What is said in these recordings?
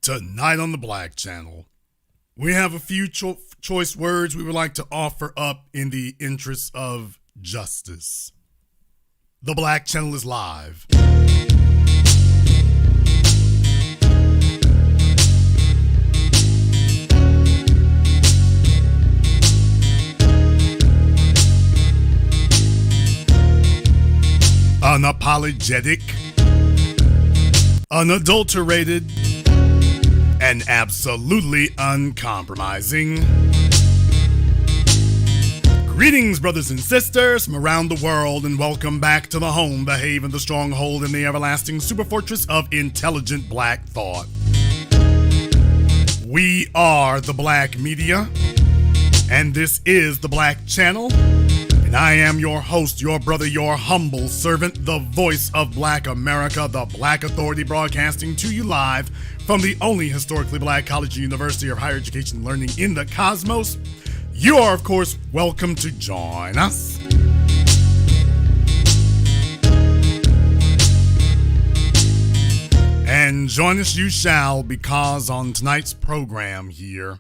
Tonight on the Black Channel, we have a few choice words we would like to offer up in the interests of justice. The Black Channel is live. Unapologetic, unadulterated, and absolutely uncompromising. Greetings, brothers and sisters from around the world, and welcome back to the home, the haven, the stronghold, and the everlasting superfortress of intelligent black thought. We are the Black Media, and this is the Black Channel. And I am your host, your brother, your humble servant, the voice of Black America, the Black Authority, broadcasting to you live from the only historically black college and university of higher education and learning in the cosmos. You are, of course, welcome to join us. And join us you shall, because on tonight's program here,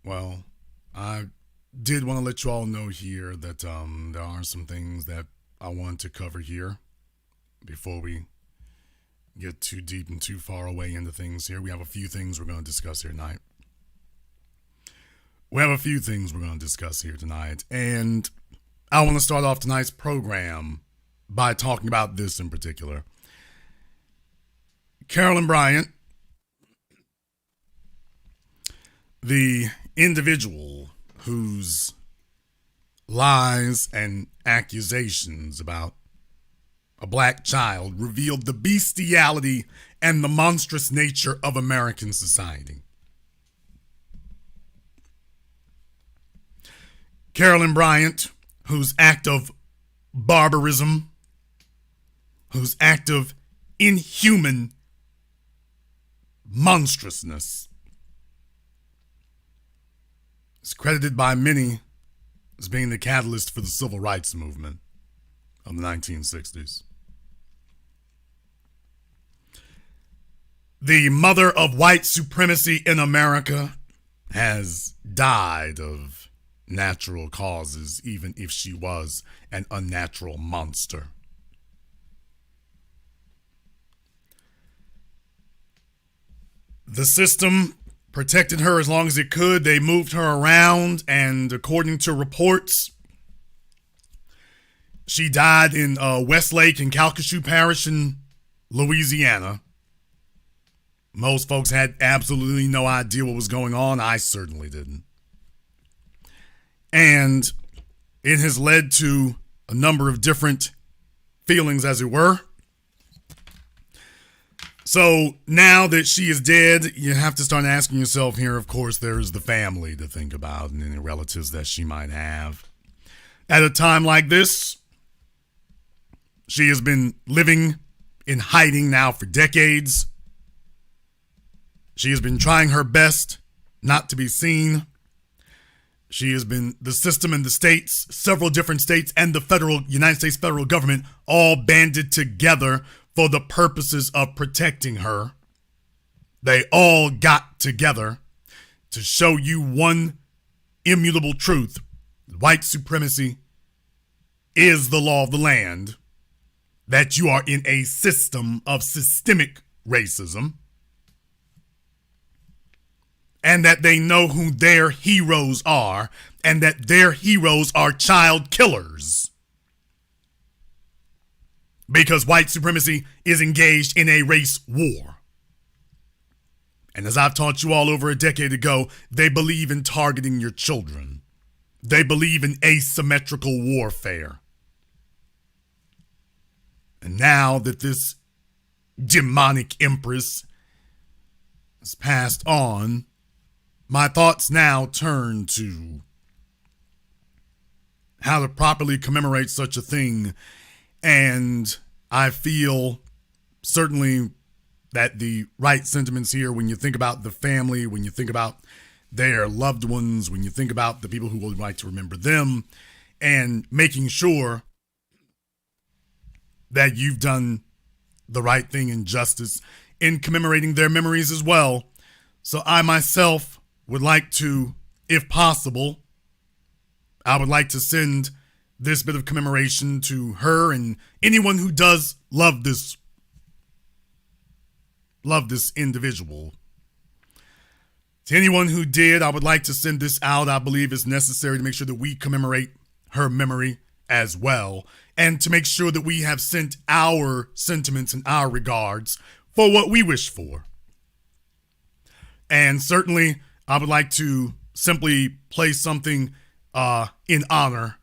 well, I did want to let you all know here that there are some things that I want to cover here before we get too deep and too far away into things here. We have a few things we're going to discuss here tonight. And I want to start off tonight's program by talking about this in particular. Carolyn Bryant, the individual whose lies and accusations about a black child revealed the bestiality and the monstrous nature of American society. Carolyn Bryant, whose act of barbarism, whose act of inhuman monstrousness is credited by many as being the catalyst for the civil rights movement of the 1960s. The mother of white supremacy in America has died of natural causes, even if she was an unnatural monster. The system protected her as long as it could. They moved her around, and according to reports, she died in Westlake and Calcasieu Parish in Louisiana. Most folks had absolutely no idea what was going on. I certainly didn't. And it has led to a number of different feelings, as it were. So now that she is dead, you have to start asking yourself here, of course, there's the family to think about and any relatives that she might have. At a time like this, she has been living in hiding now for decades. She has been trying her best not to be seen. She has been, the system and the states, several different states and the United States federal government all banded together for the purposes of protecting her. They all got together to show you one immutable truth. White supremacy is the law of the land, that you are in a system of systemic racism, and that they know who their heroes are, and that their heroes are child killers. Because white supremacy is engaged in a race war. And as I've taught you all over a decade ago, they believe in targeting your children. They believe in asymmetrical warfare. And now that this demonic empress has passed on, my thoughts now turn to how to properly commemorate such a thing. And I feel certainly that the right sentiments here, when you think about the family, when you think about their loved ones, when you think about the people who would like to remember them, and making sure that you've done the right thing in justice in commemorating their memories as well. So I myself would like to, if possible, I would like to send this bit of commemoration to her and anyone who does love this individual. To anyone who did, I would like to send this out. I believe it's necessary to make sure that we commemorate her memory as well, and to make sure that we have sent our sentiments and our regards for what we wish for. And certainly, I would like to simply play something in honor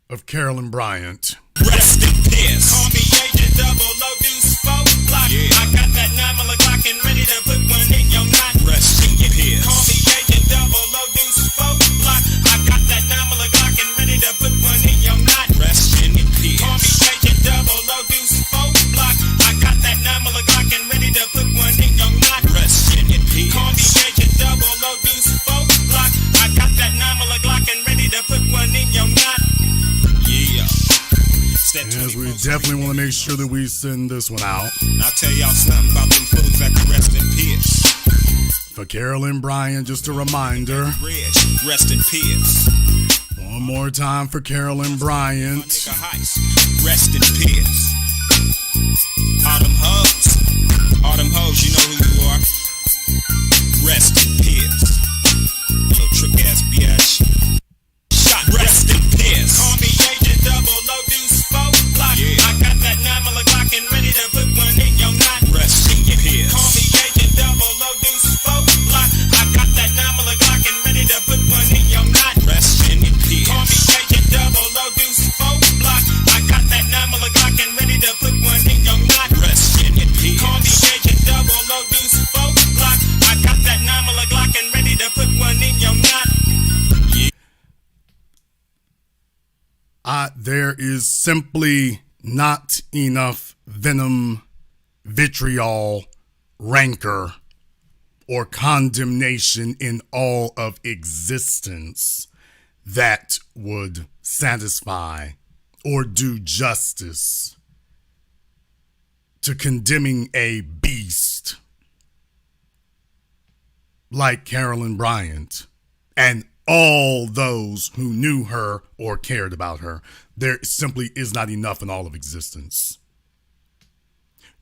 of Carolyn Bryant. Rest in peace. Call me Agent Double O Deuce 4 Block. Yeah. I got that 9 o'clock and ready to put one in your knot. Rest in peace. Call me Agent Double O Deuce 4 Block. I got that 9 o'clock and ready to put one in your knot. Rest in peace. Call me Agent Double O Deuce 4 Block. I got that 9 o'clock and ready to put one in your knot. Rest in peace. Call me Agent Double O Deuce 4 Block. I got that 9 o'clock and ready to put one in your knot. Yes, we definitely want to make sure that we send this one out. I'll tell y'all something about them fools that can rest in peace. For Carolyn Bryant, just a reminder. Rest in peace. One more time for Carolyn Bryant. Rest in peace. All them hoes, you know who you are. Rest in peace. Little trick ass bitch. Shot. Rest in peace. Call me Agent Double O Deuce 4 Block. Yeah. I got that 9 o'clock and ready to put one in your knot. Rest in peace. Call me Agent Double O Deuce 4 Block. I got that 9 o'clock and ready to put one in your knot. Rest in peace. Call me Agent Double O Deuce 4 Block. I got that 9 o'clock and ready to put one in your knot. Rest in peace. Call me Agent Double O Deuce 4 Block. I got that 9 o'clock and ready to put one in your knot. There is simply not enough venom, vitriol, rancor, or condemnation in all of existence that would satisfy or do justice to condemning a beast like Carolyn Bryant and all those who knew her or cared about her. There simply is not enough in all of existence.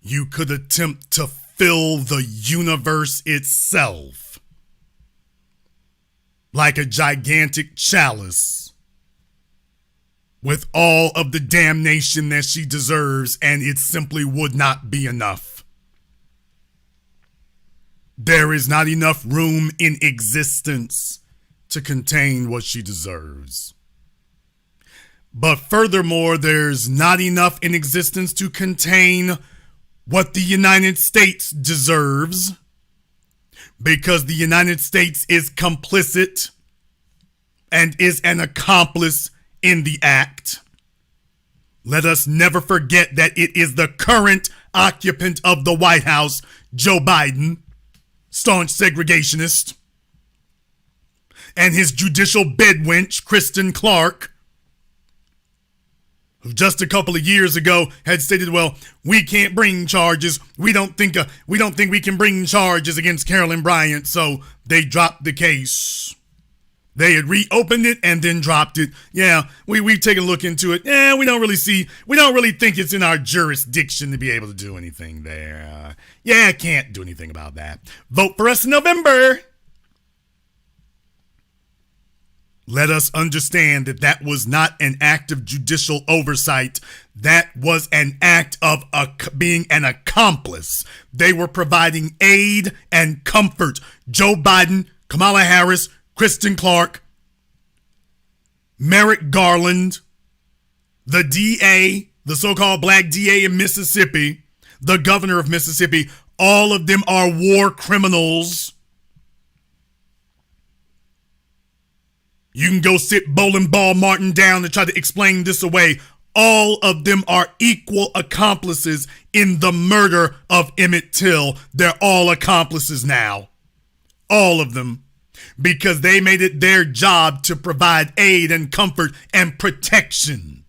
You could attempt to fill the universe itself like a gigantic chalice with all of the damnation that she deserves, and it simply would not be enough. There is not enough room in existence to contain what she deserves. But furthermore, there's not enough in existence to contain what the United States deserves, because the United States is complicit and is an accomplice in the act. Let us never forget that it is the current occupant of the White House, Joe Biden, staunch segregationist, and his judicial bedwench, Kristen Clark, who just a couple of years ago had stated, well, we can't bring charges. We don't think we can bring charges against Carolyn Bryant, so they dropped the case. They had reopened it and then dropped it. Yeah, we've taken a look into it. We don't really think it's in our jurisdiction to be able to do anything there. Can't do anything about that. Vote for us in November. Let us understand that that was not an act of judicial oversight. That was an act of being an accomplice. They were providing aid and comfort. Joe Biden, Kamala Harris, Kristen Clark, Merrick Garland, the DA, the so-called black DA in Mississippi, the governor of Mississippi, all of them are war criminals. You can go sit Bowling Ball Martin down and try to explain this away. All of them are equal accomplices in the murder of Emmett Till. They're all accomplices now. All of them. Because they made it their job to provide aid and comfort and protection.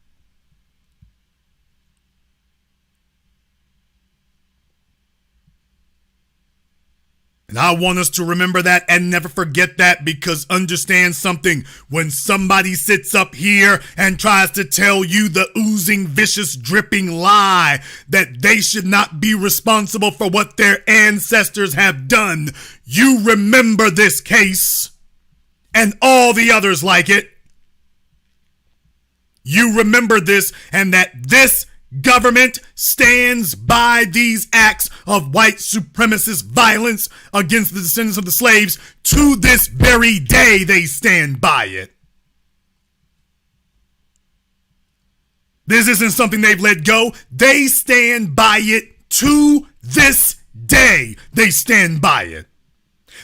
And I want us to remember that and never forget that, because understand something. When somebody sits up here and tries to tell you the oozing, vicious, dripping lie that they should not be responsible for what their ancestors have done, you remember this case and all the others like it. You remember this, and that this government stands by these acts of white supremacist violence against the descendants of the slaves. To this very day, they stand by it. This isn't something they've let go. They stand by it to this day. They stand by it.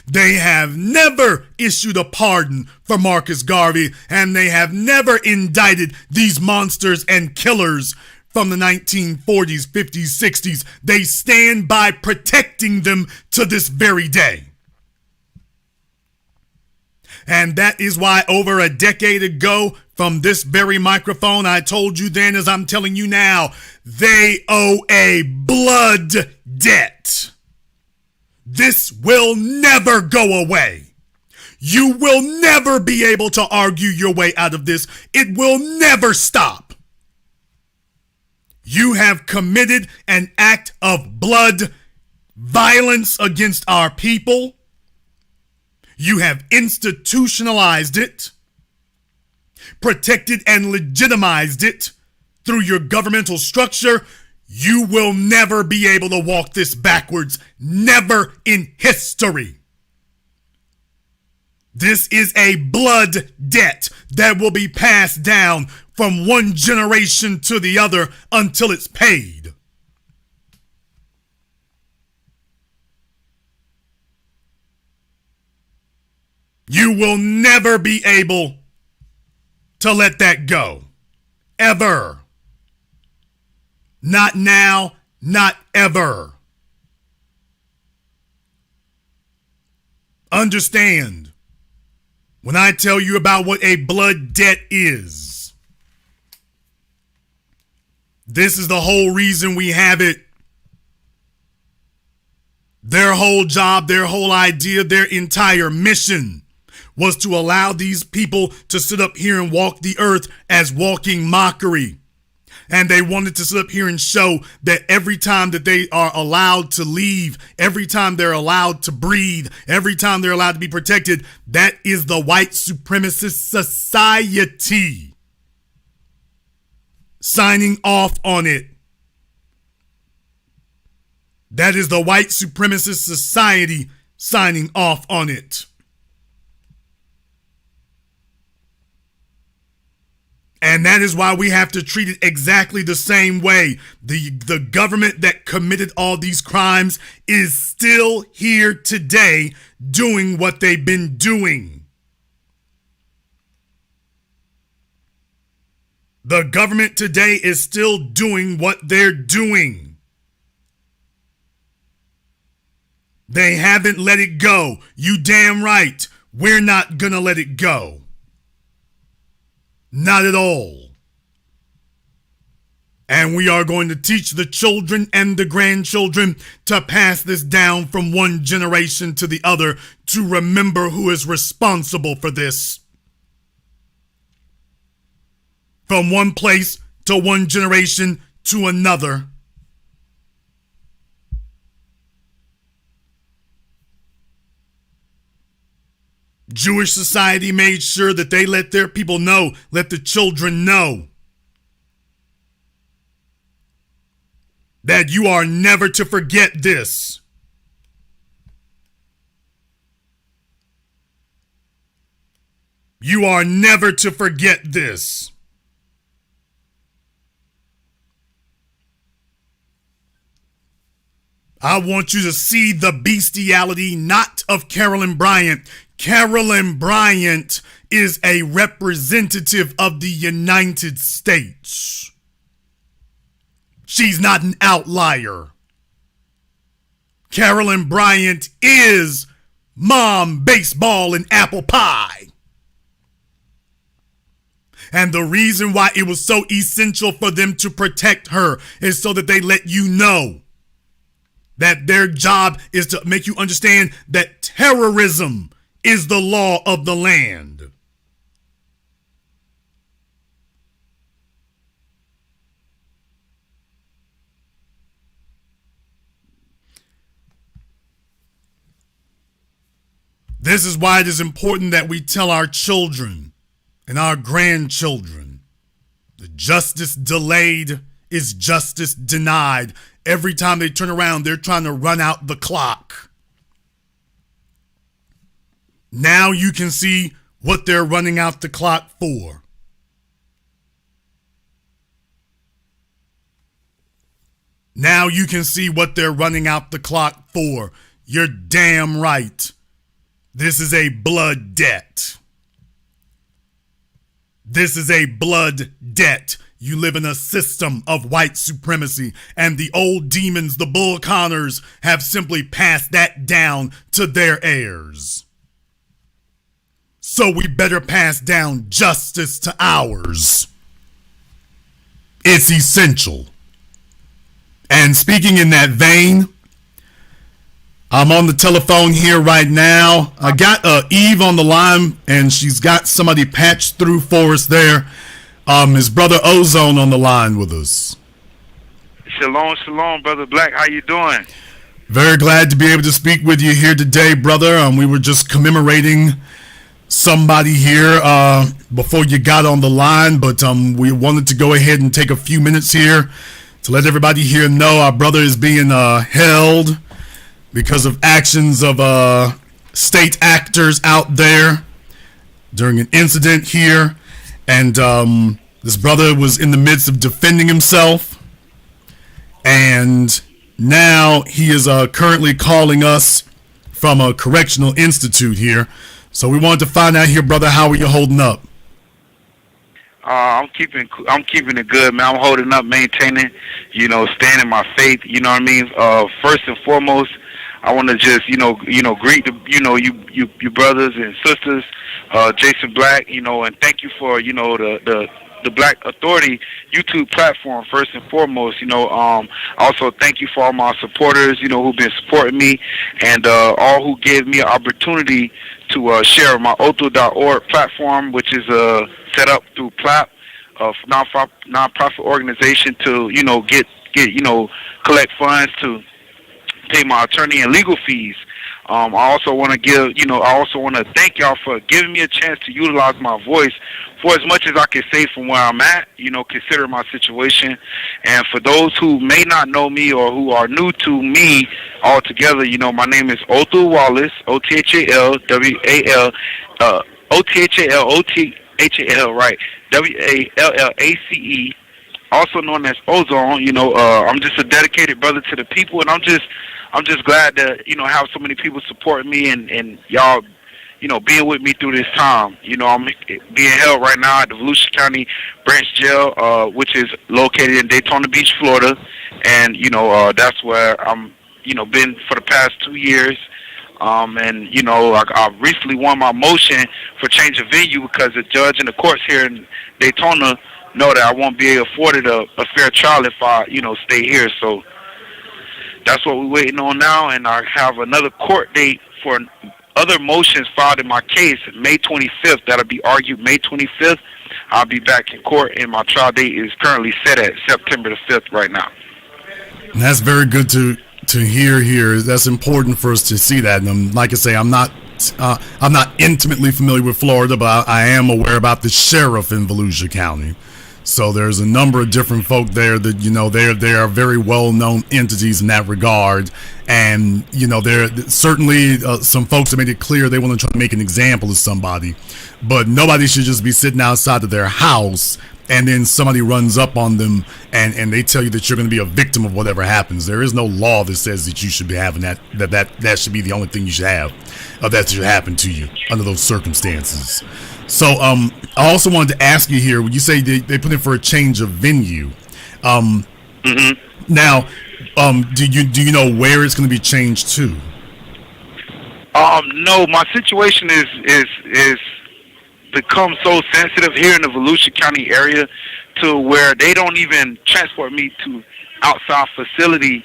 They have never issued a pardon for Marcus Garvey, and they have never indicted these monsters and killers from the 1940s, 50s, 60s. They stand by protecting them to this very day. And that is why over a decade ago, from this very microphone, I told you then, as I'm telling you now, they owe a blood debt. This will never go away. You will never be able to argue your way out of this. It will never stop. You have committed an act of blood violence against our people. You have institutionalized it, protected and legitimized it through your governmental structure. You will never be able to walk this backwards. Never in history. This is a blood debt that will be passed down from one generation to the other until it's paid. You will never be able to let that go. Ever. Not now, not ever. Understand, when I tell you about what a blood debt is, this is the whole reason we have it. Their whole job, their whole idea, their entire mission was to allow these people to sit up here and walk the earth as walking mockery. And they wanted to sit up here and show that every time that they are allowed to leave, every time they're allowed to breathe, every time they're allowed to be protected, that is the white supremacist society signing off on it. That is the white supremacist society signing off on it. And that is why we have to treat it exactly the same way. The government that committed all these crimes is still here today doing what they've been doing. The government today is still doing what they're doing. They haven't let it go. You damn right. We're not gonna let it go. Not at all. And we are going to teach the children and the grandchildren to pass this down from one generation to the other, to remember who is responsible for this. From one place to one generation to another. Jewish society made sure that they let their people know, let the children know, that you are never to forget this. You are never to forget this. I want you to see the bestiality not of Carolyn Bryant. Carolyn Bryant is a representative of the United States. She's not an outlier. Carolyn Bryant is mom, baseball, and apple pie. And the reason why it was so essential for them to protect her is so that they let you know that their job is to make you understand that terrorism is the law of the land. This is why it is important that we tell our children and our grandchildren that justice delayed is justice denied. Every time they turn around, they're trying to run out the clock. Now you can see what they're running out the clock for. Now you can see what they're running out the clock for. You're damn right. This is a blood debt. This is a blood debt. You live in a system of white supremacy, and the old demons, the Bull Connors, have simply passed that down to their heirs. So we better pass down justice to ours. It's essential. And speaking in that vein, I'm on the telephone here right now. I got Eve on the line, and she's got somebody patched through for us there. His brother Ozone on the line with us. Shalom, shalom, Brother Black. How you doing? Very glad to be able to speak with you here today, brother. We were just commemorating somebody here before you got on the line, but we wanted to go ahead and take a few minutes here to let everybody here know our brother is being held because of actions of state actors out there during an incident here. And this brother was in the midst of defending himself. And now he is currently calling us from a correctional institute here. So we wanted to find out here, brother, how are you holding up? I'm keeping it good, man. I'm holding up, maintaining, standing my faith. You know what I mean? First and foremost, I want to just, greet you brothers and sisters, Jason Black, and thank you for, the Black Authority YouTube platform, first and foremost. Also thank you for all my supporters, who've been supporting me, and all who gave me an opportunity to share my Otho.org platform, which is set up through PLAP, a nonprofit organization to, get collect funds to pay my attorney and legal fees. I also want to thank y'all for giving me a chance to utilize my voice for as much as I can say from where I'm at, consider my situation. And for those who may not know me or who are new to me altogether, my name is Otho Wallace, O-T-H-A-L-W-A-L-O-T-H-A-L, right, W-A-L-L-A-C-E, also known as Ozone. I'm just a dedicated brother to the people, and I'm just glad to, have so many people supporting me and y'all, being with me through this time. I'm being held right now at the Volusia County Branch Jail, which is located in Daytona Beach, Florida. And, that's where I'm, been for the past 2 years. I recently won my motion for change of venue because the judge and the courts here in Daytona know that I won't be afforded a fair trial if I, stay here. So that's what we're waiting on now, and I have another court date for other motions filed in my case, May 25th. That'll be argued May 25th. I'll be back in court, and my trial date is currently set at September the 5th right now. And that's very good to hear here. That's important for us to see that. And like I say, I'm not intimately familiar with Florida, but I am aware about the sheriff in Volusia County. So there's a number of different folk there that, they are very well-known entities in that regard. And, there are certainly some folks that made it clear they want to try to make an example of somebody. But nobody should just be sitting outside of their house and then somebody runs up on them and they tell you that you're going to be a victim of whatever happens. There is no law that says that you should be having that should be the only thing you should have, that should happen to you under those circumstances. So I also wanted to ask you here, when you say they put in for a change of venue, now, do you know where it's going to be changed to? No, my situation is become so sensitive here in the Volusia County area to where they don't even transport me to outside facility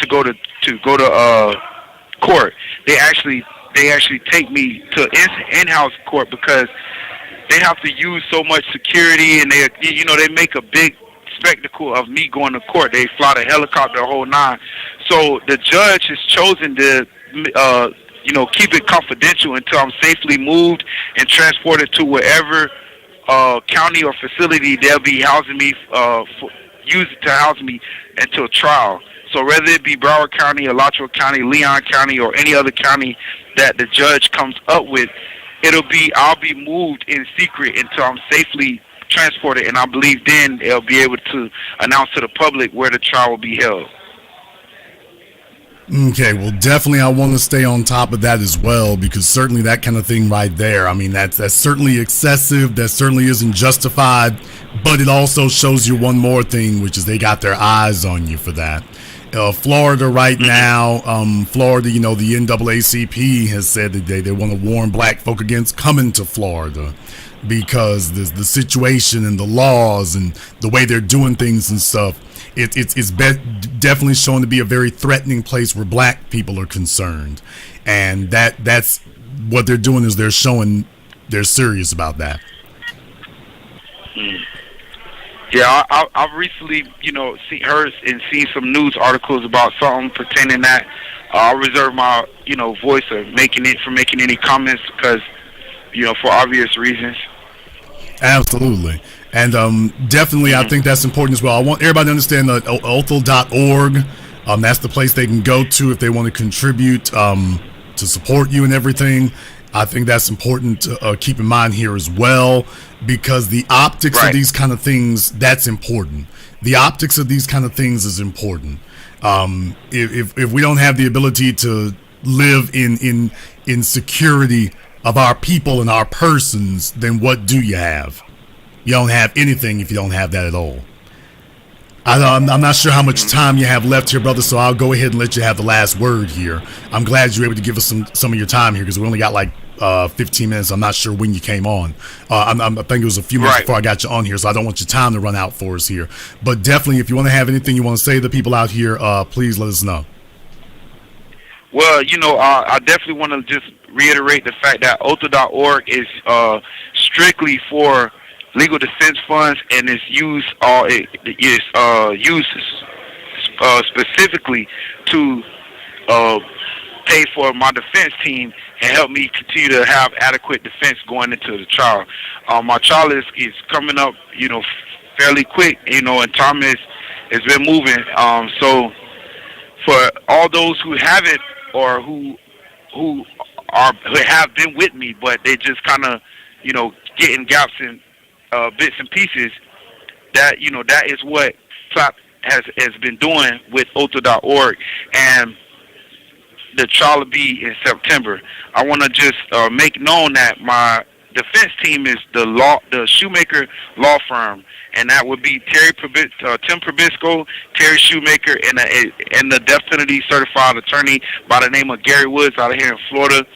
to go to court. They actually take me to in-house court because they have to use so much security, and they make a big spectacle of me going to court. They fly the helicopter, the whole nine. So the judge has chosen to keep it confidential until I'm safely moved and transported to wherever county or facility they'll be housing me, used to house me until trial. So whether it be Broward County, Alachua County, Leon County, or any other county that the judge comes up with, I'll be moved in secret until I'm safely transported, and I believe then they'll be able to announce to the public where the trial will be held. Okay, well, definitely I want to stay on top of that as well, because certainly that kind of thing right there, I mean, that's certainly excessive, that certainly isn't justified, but it also shows you one more thing, which is they got their eyes on you for that. Florida right now, Florida, the NAACP has said that they want to warn black folk against coming to Florida because the situation and the laws and the way they're doing things and stuff, it's definitely shown to be a very threatening place where black people are concerned. And that's what they're doing, is they're showing they're serious about that. Yeah, I've recently, seen some news articles about something pertaining that. I'll reserve my, voice of making any comments because, for obvious reasons. Absolutely. And definitely, I think that's important as well. I want everybody to understand that Otho.org, that's the place they can go to if they want to contribute to support you and everything. I think that's important to keep in mind here as well, because the optics of these kind of things, that's important. The optics of these kind of things is important. If we don't have the ability to live in security of our people and our persons, then what do you have? You don't have anything if you don't have that at all. I'm not sure how much time you have left here, brother, so I'll go ahead and let you have the last word here. I'm glad you were able to give us some of your time here, because we only got like 15 minutes. I'm not sure when you came on. I think it was a few minutes before I got you on here, so I don't want your time to run out for us here. But definitely, if you want to have anything you want to say to the people out here, please let us know. Well, I definitely want to just reiterate the fact that Otho.org is strictly for legal defense funds, and it's used specifically to pay for my defense team and help me continue to have adequate defense going into the trial. My trial is coming up, fairly quick, and time has been moving. So for all those who haven't, or who have been with me, but they just kind of, getting gaps in bits and pieces, that is what TLAP has been doing with Otho.org, and the trial will be in September. I want to just make known that my defense team is the Shoemaker Law Firm, and that would be Tim Probisco, Terry Shoemaker, and the death penalty certified attorney by the name of Gary Woods out of here in Florida.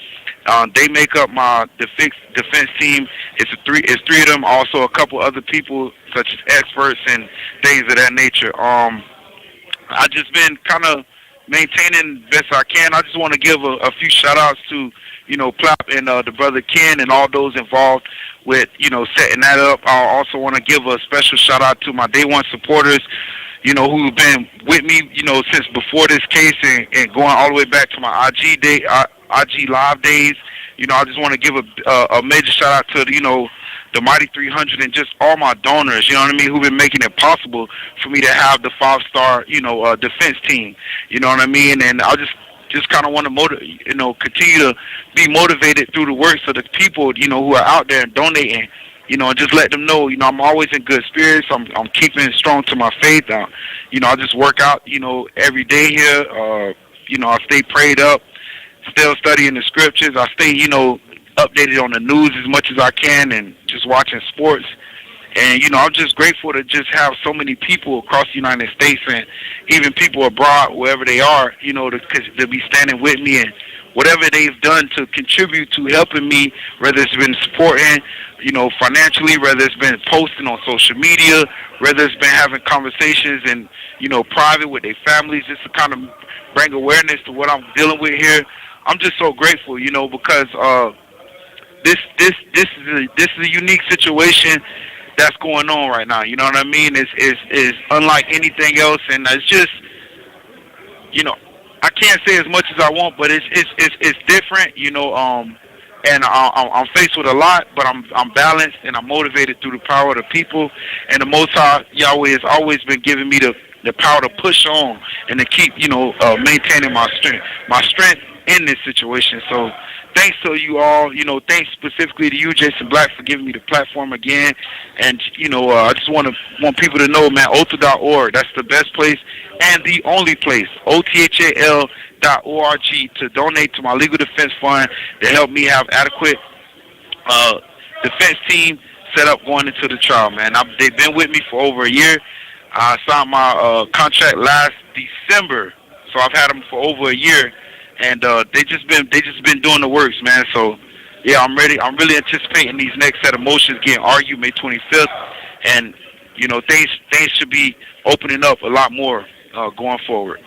They make up my defense team. It's three of them. Also, a couple other people such as experts and things of that nature. I just been kind of maintaining best I can. I just want to give a few shout outs to Plop and the brother Ken and all those involved with setting that up. I also want to give a special shout out to my day one supporters, who've been with me since before this case and going all the way back to my IG live days. I just want to give a major shout out to the Mighty 300 and just all my donors, who've been making it possible for me to have the 5-star, defense team, And I just kind of want to continue to be motivated through the works of the people, who are out there and donating, and just let them know, I'm always in good spirits. I'm keeping strong to my faith. I just work out, every day here. I stay prayed up, still studying the scriptures. I stay, updated on the news as much as I can, and just watching sports. And, I'm just grateful to just have so many people across the United States and even people abroad, wherever they are, to be standing with me, and whatever they've done to contribute to helping me, whether it's been supporting, financially, whether it's been posting on social media, whether it's been having conversations and, private with their families, just to kind of bring awareness to what I'm dealing with here. I'm just so grateful, because this is a unique situation that's going on right now. You know what I mean? It's unlike anything else, and it's just, I can't say as much as I want, but it's different, and I'm faced with a lot, but I'm balanced and I'm motivated through the power of the people, and the Most High Yahweh has always been giving me the power to push on and to keep, maintaining my strength in this situation. So thanks to you all, thanks specifically to you, Jason Black, for giving me the platform again. And, I just want people to know, man, Otho.org, that's the best place and the only place, OTHAL.org, to donate to my legal defense fund to help me have adequate defense team set up going into the trial, man. They've been with me for over a year. I signed my contract last December, so I've had them for over a year. And they just been doing the works, man. So yeah, I'm ready. I'm really anticipating these next set of motions getting argued May 25th, and things should be opening up a lot more going forward.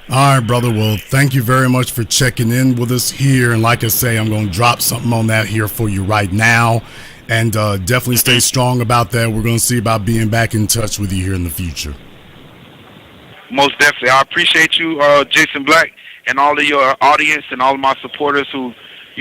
All right, brother. Well, thank you very much for checking in with us here. And like I say, I'm going to drop something on that here for you right now, and definitely stay strong about that. We're going to see about being back in touch with you here in the future. Most definitely. I appreciate you, Jason Black, and all of your audience and all of my supporters who,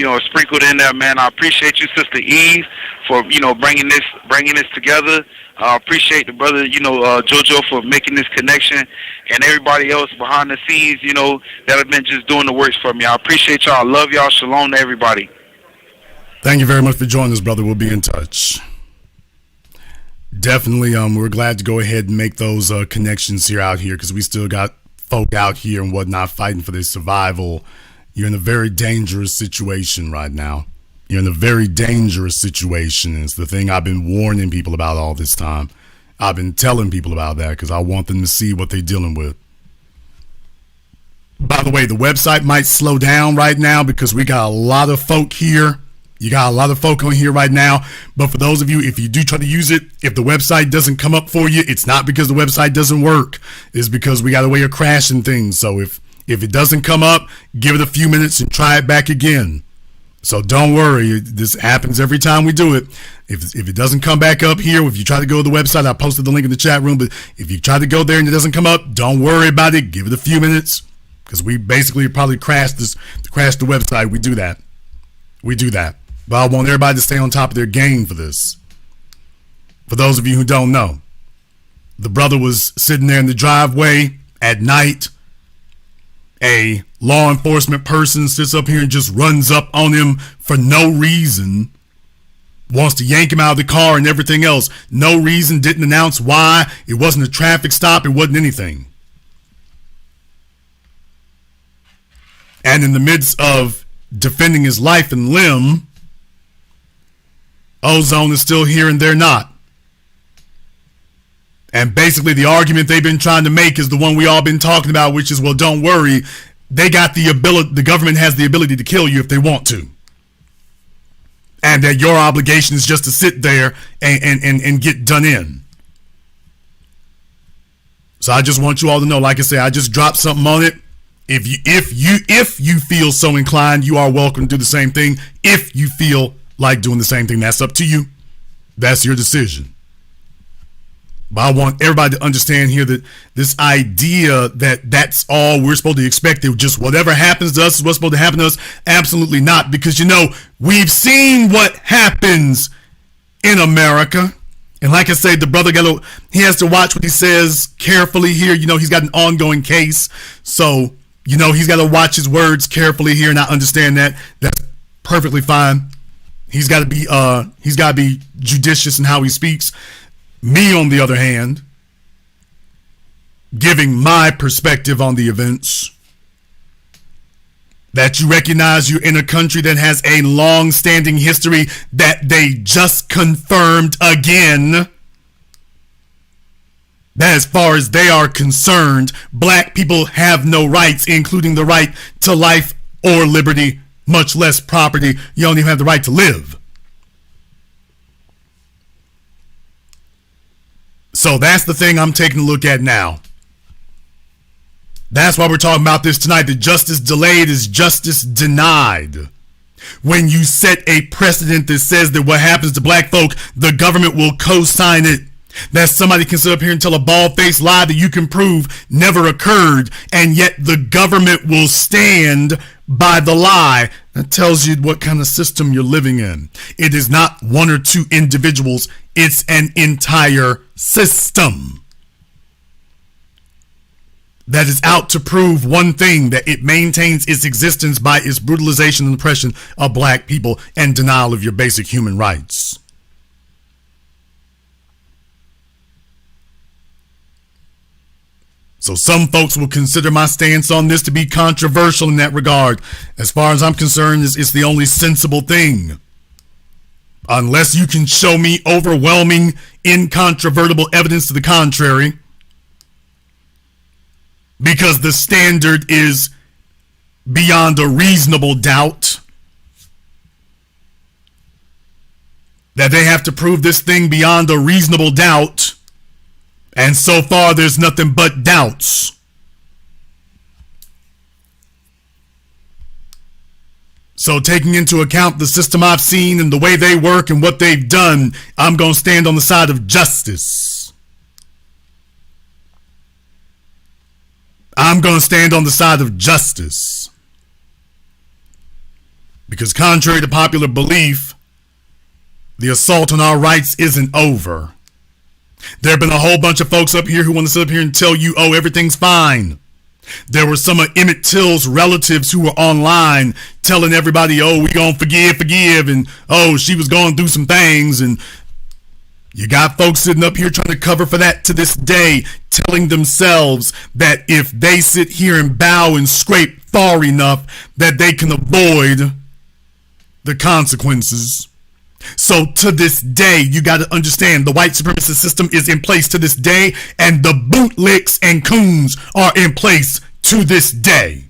are sprinkled in there, man. I appreciate you, Sister Eve, for, bringing this together. I appreciate the brother, JoJo, for making this connection, and everybody else behind the scenes, that have been just doing the works for me. I appreciate y'all. I love y'all. Shalom to everybody. Thank you very much for joining us, brother. We'll be in touch. Definitely, we're glad to go ahead and make those connections here out here, because we still got folk out here and whatnot fighting for their survival. You're in a very dangerous situation right now. You're in a very dangerous situation. It's the thing I've been warning people about all this time. I've been telling people about that because I want them to see what they're dealing with. By the way, the website might slow down right now because we got a lot of folk here. You got a lot of folk on here right now. But for those of you, if you do try to use it, if the website doesn't come up for you, it's not because the website doesn't work. It's because we got a way of crashing things. So if it doesn't come up, give it a few minutes and try it back again. So don't worry. This happens every time we do it. If it doesn't come back up here, if you try to go to the website, I posted the link in the chat room. But if you try to go there and it doesn't come up, don't worry about it. Give it a few minutes, because we basically probably crashed the website. We do that. But I want everybody to stay on top of their game for this. For those of you who don't know, the brother was sitting there in the driveway at night. A law enforcement person sits up here and just runs up on him for no reason. Wants to yank him out of the car and everything else. No reason, didn't announce why. It wasn't a traffic stop. It wasn't anything. And in the midst of defending his life and limb, Ozone is still here and they're not. And basically the argument they've been trying to make is the one we all been talking about, which is, well, don't worry. They got the ability, the government has the ability to kill you if they want to. And that your obligation is just to sit there and get done in. So I just want you all to know, like I say, I just dropped something on it. If you feel so inclined, you are welcome to do the same thing. If you feel like doing the same thing, that's up to you. That's your decision. But I want everybody to understand here that this idea that that's all we're supposed to expect, that just whatever happens to us is what's supposed to happen to us, absolutely not. Because, we've seen what happens in America. And like I say, the brother he has to watch what he says carefully here. He's got an ongoing case. So, he's got to watch his words carefully here, and I understand that. That's perfectly fine. He's got to be judicious in how he speaks. Me, on the other hand, giving my perspective on the events, that you recognize you're in a country that has a long-standing history that they just confirmed again. That as far as they are concerned, black people have no rights, including the right to life or liberty, much less property. You don't even have the right to live. So that's the thing I'm taking a look at now. That's why we're talking about this tonight. The justice delayed is justice denied. When you set a precedent that says that what happens to black folk, the government will co-sign it, that somebody can sit up here and tell a bald-faced lie that you can prove never occurred, and yet the government will stand by the lie. That tells you what kind of system you're living in. It is not one or two individuals. It's an entire system that is out to prove one thing, that it maintains its existence by its brutalization and oppression of black people and denial of your basic human rights. So some folks will consider my stance on this to be controversial in that regard. As far as I'm concerned, it's the only sensible thing. Unless you can show me overwhelming, incontrovertible evidence to the contrary. Because the standard is beyond a reasonable doubt. That they have to prove this thing beyond a reasonable doubt. And so far, there's nothing but doubts. So taking into account the system I've seen and the way they work and what they've done, I'm going to stand on the side of justice. I'm going to stand on the side of justice. Because contrary to popular belief, the assault on our rights isn't over. There have been a whole bunch of folks up here who want to sit up here and tell you, oh, everything's fine. There were some of Emmett Till's relatives who were online telling everybody, oh, we gonna forgive, and oh, she was going through some things, and you got folks sitting up here trying to cover for that to this day, telling themselves that if they sit here and bow and scrape far enough, that they can avoid the consequences. So to this day, you got to understand the white supremacist system is in place to this day, and the bootlicks and coons are in place to this day.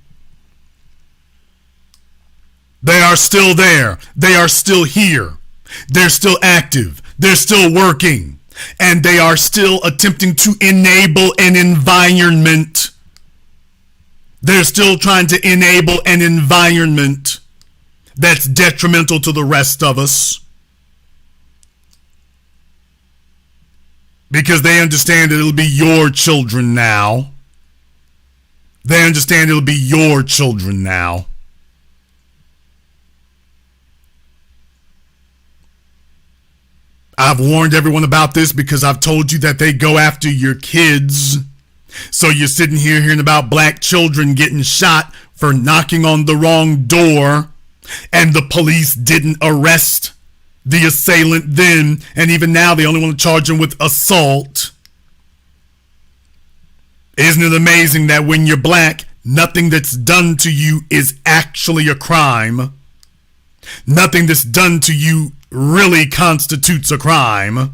They are still there. They are still here. They're still active. They're still working. And they are still attempting to enable an environment. They're still trying to enable an environment that's detrimental to the rest of us. Because they understand that it'll be your children now. They understand it'll be your children now. I've warned everyone about this because I've told you that they go after your kids. So you're sitting here hearing about black children getting shot for knocking on the wrong door, and the police didn't arrest the assailant then, and even now they only want to charge him with assault. Isn't it amazing that when you're black, nothing that's done to you is actually a crime? Nothing that's done to you really constitutes a crime.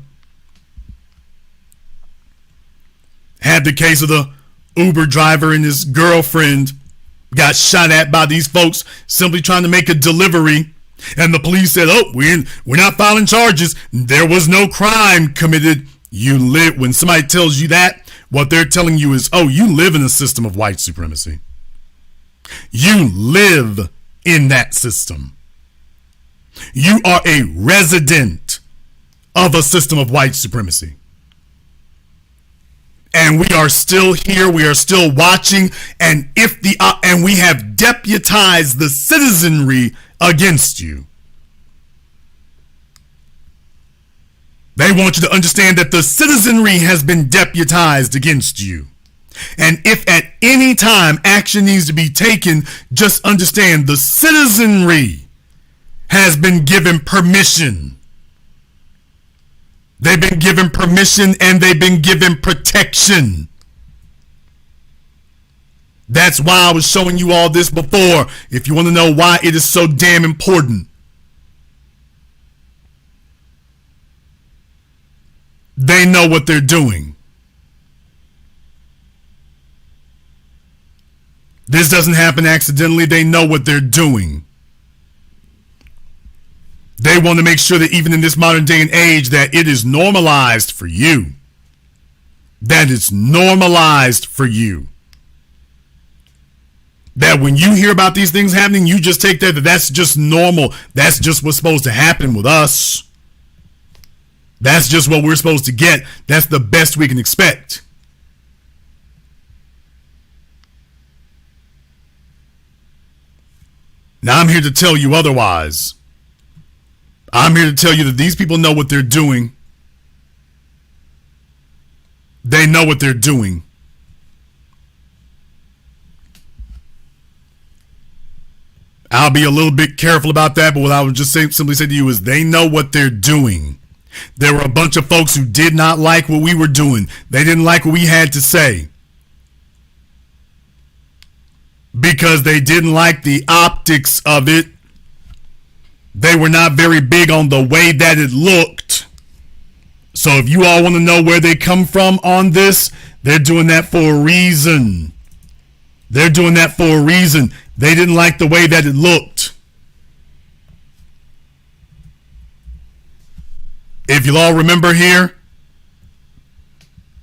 Had the case of the Uber driver and his girlfriend got shot at by these folks simply trying to make a delivery. And the police said, oh, we're not filing charges. There was no crime committed. When somebody tells you that, what they're telling you is, oh, you live in a system of white supremacy. You live in that system. You are a resident of a system of white supremacy. And we are still here. We are still watching. And and we have deputized the citizenry against you. They want you to understand that the citizenry has been deputized against you. And if at any time action needs to be taken, just understand the citizenry has been given permission. They've been given permission and they've been given protection. That's why I was showing you all this before, if you want to know why it is so damn important. They know what they're doing. This doesn't happen accidentally. They know what they're doing. They want to make sure that even in this modern day and age that it is normalized for you. That it's normalized for you. That when you hear about these things happening, you just take that that's just normal. That's just what's supposed to happen with us. That's just what we're supposed to get. That's the best we can expect. Now I'm here to tell you otherwise. I'm here to tell you that these people know what they're doing. They know what they're doing. I'll be a little bit careful about that, but what I would just simply say to you is they know what they're doing. There were a bunch of folks who did not like what we were doing. They didn't like what we had to say. Because they didn't like the optics of it. They were not very big on the way that it looked. So if you all want to know where they come from on this, they're doing that for a reason. They're doing that for a reason. They didn't like the way that it looked. If you'll all remember here,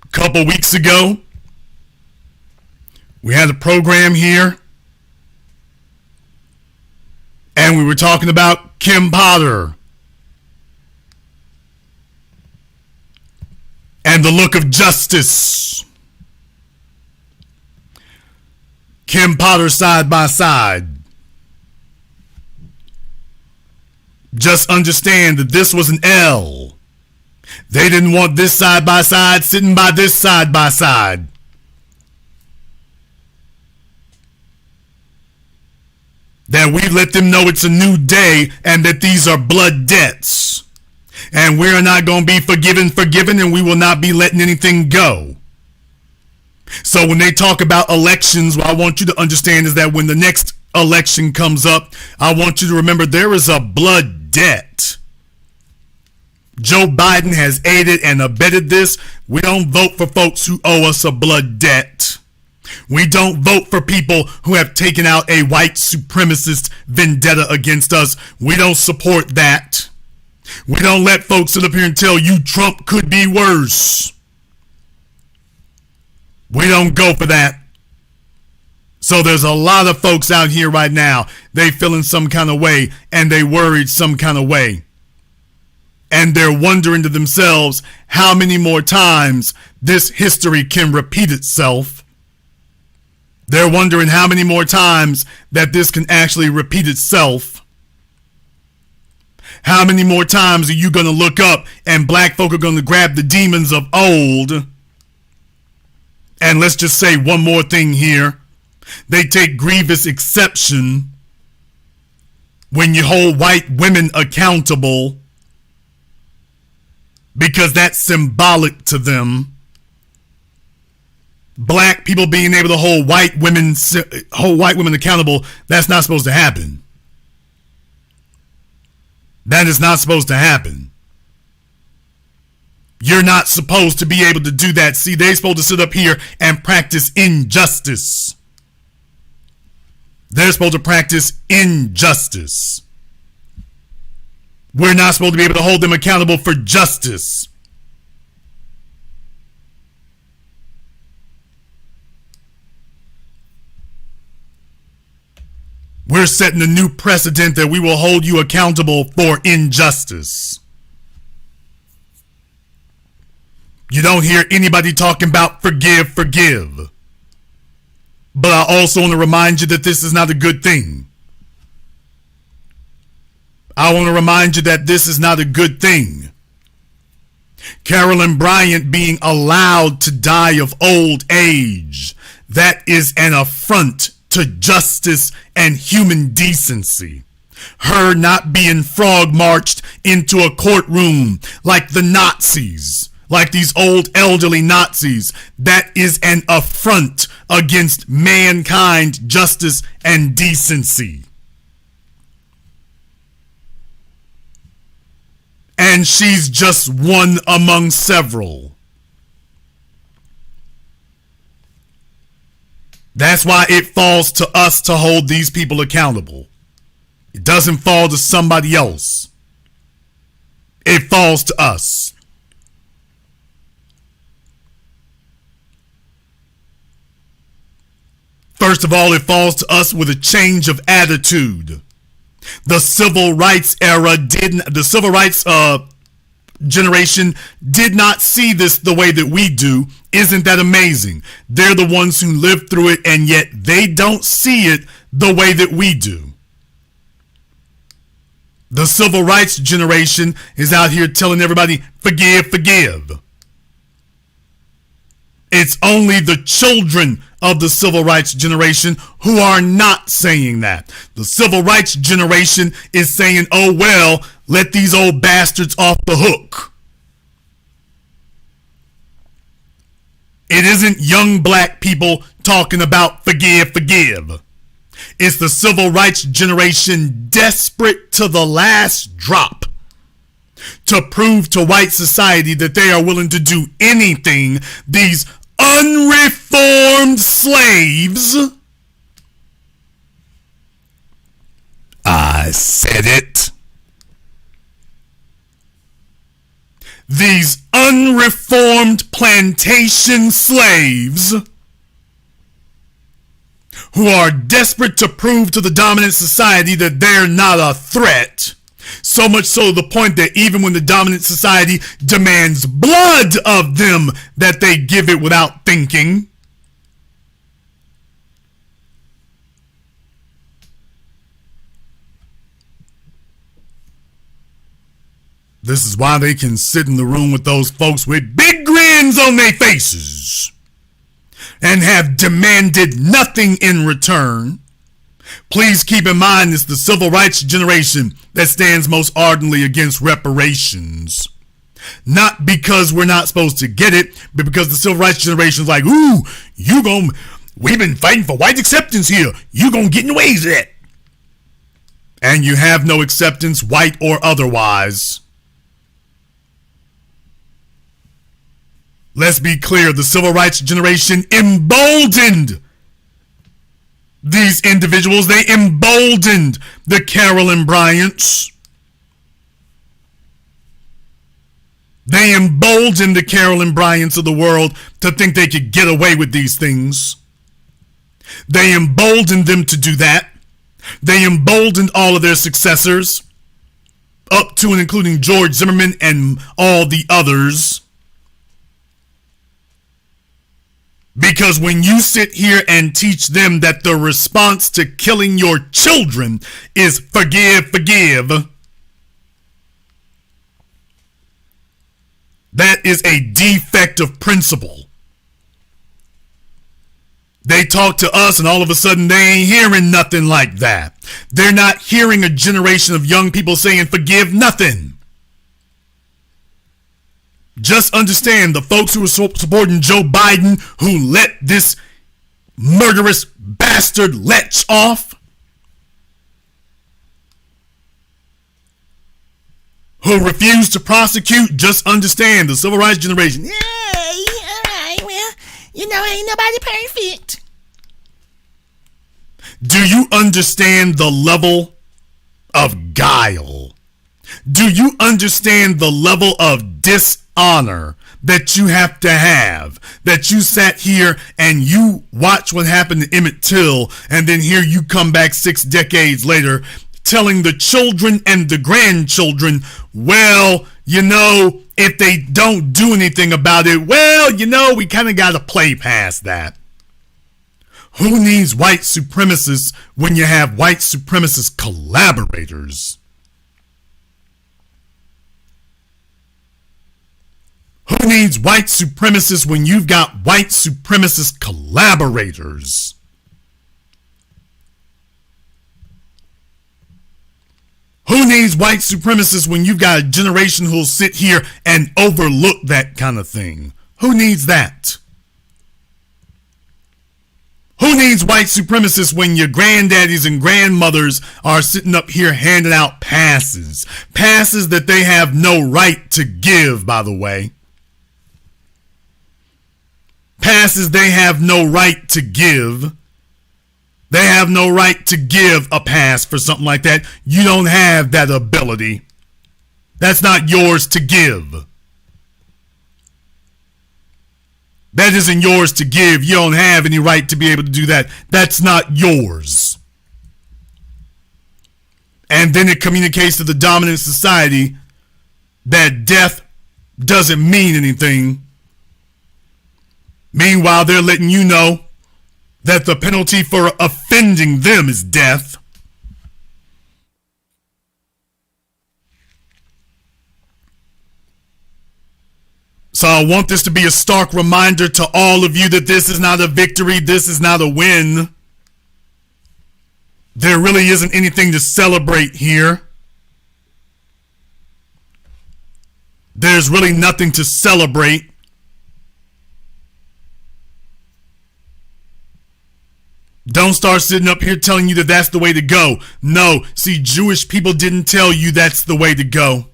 a couple weeks ago, we had a program here, and we were talking about Kim Potter and the look of justice. Kim Potter side by side. Just understand that this was an L. They didn't want this side by side sitting by this side by side. That we let them know it's a new day and that these are blood debts. And we're not going to be forgiven, and we will not be letting anything go. So when they talk about elections, what I want you to understand is that when the next election comes up, I want you to remember there is a blood debt. Joe Biden has aided and abetted this. We don't vote for folks who owe us a blood debt. We don't vote for people who have taken out a white supremacist vendetta against us. We don't support that. We don't let folks sit up here and tell you Trump could be worse. We don't go for that. So there's a lot of folks out here right now, they feeling some kind of way and they worried some kind of way. And they're wondering to themselves how many more times this history can repeat itself. They're wondering how many more times that this can actually repeat itself. How many more times are you going to look up and black folk are going to grab the demons of old? And let's just say one more thing here. They take grievous exception when you hold white women accountable because that's symbolic to them. Black people being able to hold white women accountable, that's not supposed to happen. That is not supposed to happen. You're not supposed to be able to do that. See, they're supposed to sit up here and practice injustice. They're supposed to practice injustice. We're not supposed to be able to hold them accountable for justice. We're setting a new precedent that we will hold you accountable for injustice. You don't hear anybody talking about forgive. But I also want to remind you that this is not a good thing. I want to remind you that this is not a good thing. Carolyn Bryant being allowed to die of old age, that is an affront to justice and human decency. Her not being frog marched into a courtroom like the Nazis, like these old elderly Nazis. That is an affront against mankind, justice, and decency. And she's just one among several. That's why it falls to us to hold these people accountable. It doesn't fall to somebody else. It falls to us. First of all, it falls to us with a change of attitude. The civil rights generation did not see this the way that we do. Isn't that amazing? They're the ones who lived through it, and yet they don't see it the way that we do. The civil rights generation is out here telling everybody, forgive, forgive. It's only the children of the civil rights generation who are not saying that. The civil rights generation is saying, oh well, let these old bastards off the hook. It isn't young black people talking about forgive, forgive. It's the civil rights generation desperate to the last drop to prove to white society that they are willing to do anything these unreformed slaves, I said it, these unreformed plantation slaves who are desperate to prove to the dominant society that they're not a threat. So much so to the point that even when the dominant society demands blood of them, that they give it without thinking. This is why they can sit in the room with those folks with big grins on their faces and have demanded nothing in return. Please keep in mind it's the civil rights generation that stands most ardently against reparations. Not because we're not supposed to get it, but because the civil rights generation is like, ooh, we've been fighting for white acceptance here. You gonna get in the ways of that. And you have no acceptance, white or otherwise. Let's be clear, the civil rights generation emboldened these individuals. They emboldened the Carolyn Bryants. They emboldened the Carolyn Bryants of the world to think they could get away with these things. They emboldened them to do that. They emboldened all of their successors, up to and including George Zimmerman and all the others. Because when you sit here and teach them that the response to killing your children is forgive, forgive, that is a defect of principle. They talk to us and all of a sudden they ain't hearing nothing like that. They're not hearing a generation of young people saying forgive nothing. Just understand the folks who are supporting Joe Biden, who let this murderous bastard lech off, who refused to prosecute, just understand the civil rights generation. Yeah, all right, well, ain't nobody perfect. Do you understand the level of guile? Do you understand the level of dishonor that you have to have? That you sat here and you watch what happened to Emmett Till, and then here you come back 6 decades later telling the children and the grandchildren, well, if they don't do anything about it, well, we kind of got to play past that. Who needs white supremacists when you have white supremacist collaborators? Who needs white supremacists when you've got white supremacist collaborators? Who needs white supremacists when you've got a generation who'll sit here and overlook that kind of thing? Who needs that? Who needs white supremacists when your granddaddies and grandmothers are sitting up here handing out passes? Passes that they have no right to give, by the way. Passes they have no right to give. They have no right to give a pass for something like that. You don't have that ability. That's not yours to give. That isn't yours to give. You don't have any right to be able to do that. That's not yours. And then it communicates to the dominant society that death doesn't mean anything. Meanwhile, they're letting you know that the penalty for offending them is death. So I want this to be a stark reminder to all of you that this is not a victory. This is not a win. There really isn't anything to celebrate here. There's really nothing to celebrate. Don't start sitting up here telling you that that's the way to go. No, see, Jewish people didn't tell you that's the way to go.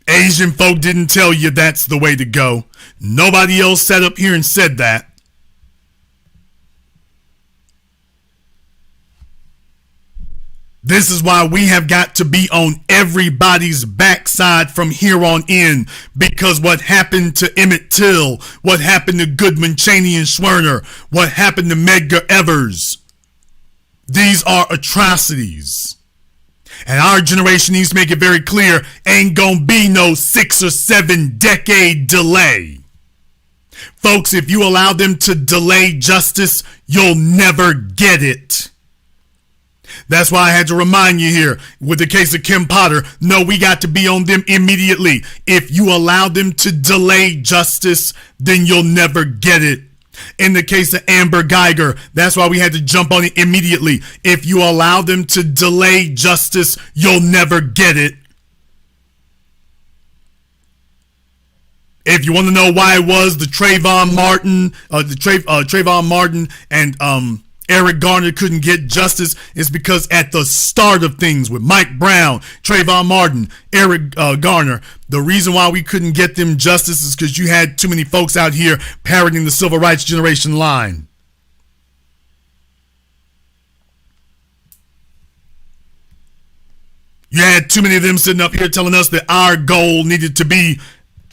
Asian folk didn't tell you that's the way to go. Nobody else sat up here and said that. This is why we have got to be on everybody's backside from here on in, because what happened to Emmett Till, what happened to Goodman, Cheney, and Schwerner, what happened to Medgar Evers, these are atrocities. And our generation needs to make it very clear, ain't gonna be no 6 or 7 decade delay. Folks, if you allow them to delay justice, you'll never get it. That's why I had to remind you here with the case of Kim Potter. No, we got to be on them immediately. If you allow them to delay justice, then you'll never get it. In the case of Amber Geiger, that's why we had to jump on it immediately. If you allow them to delay justice, you'll never get it. If you want to know why it was the Trayvon Martin and Eric Garner couldn't get justice, is because at the start of things with Mike Brown, Trayvon Martin, Eric Garner, the reason why we couldn't get them justice is because you had too many folks out here parroting the civil rights generation line. You had too many of them sitting up here telling us that our goal needed to be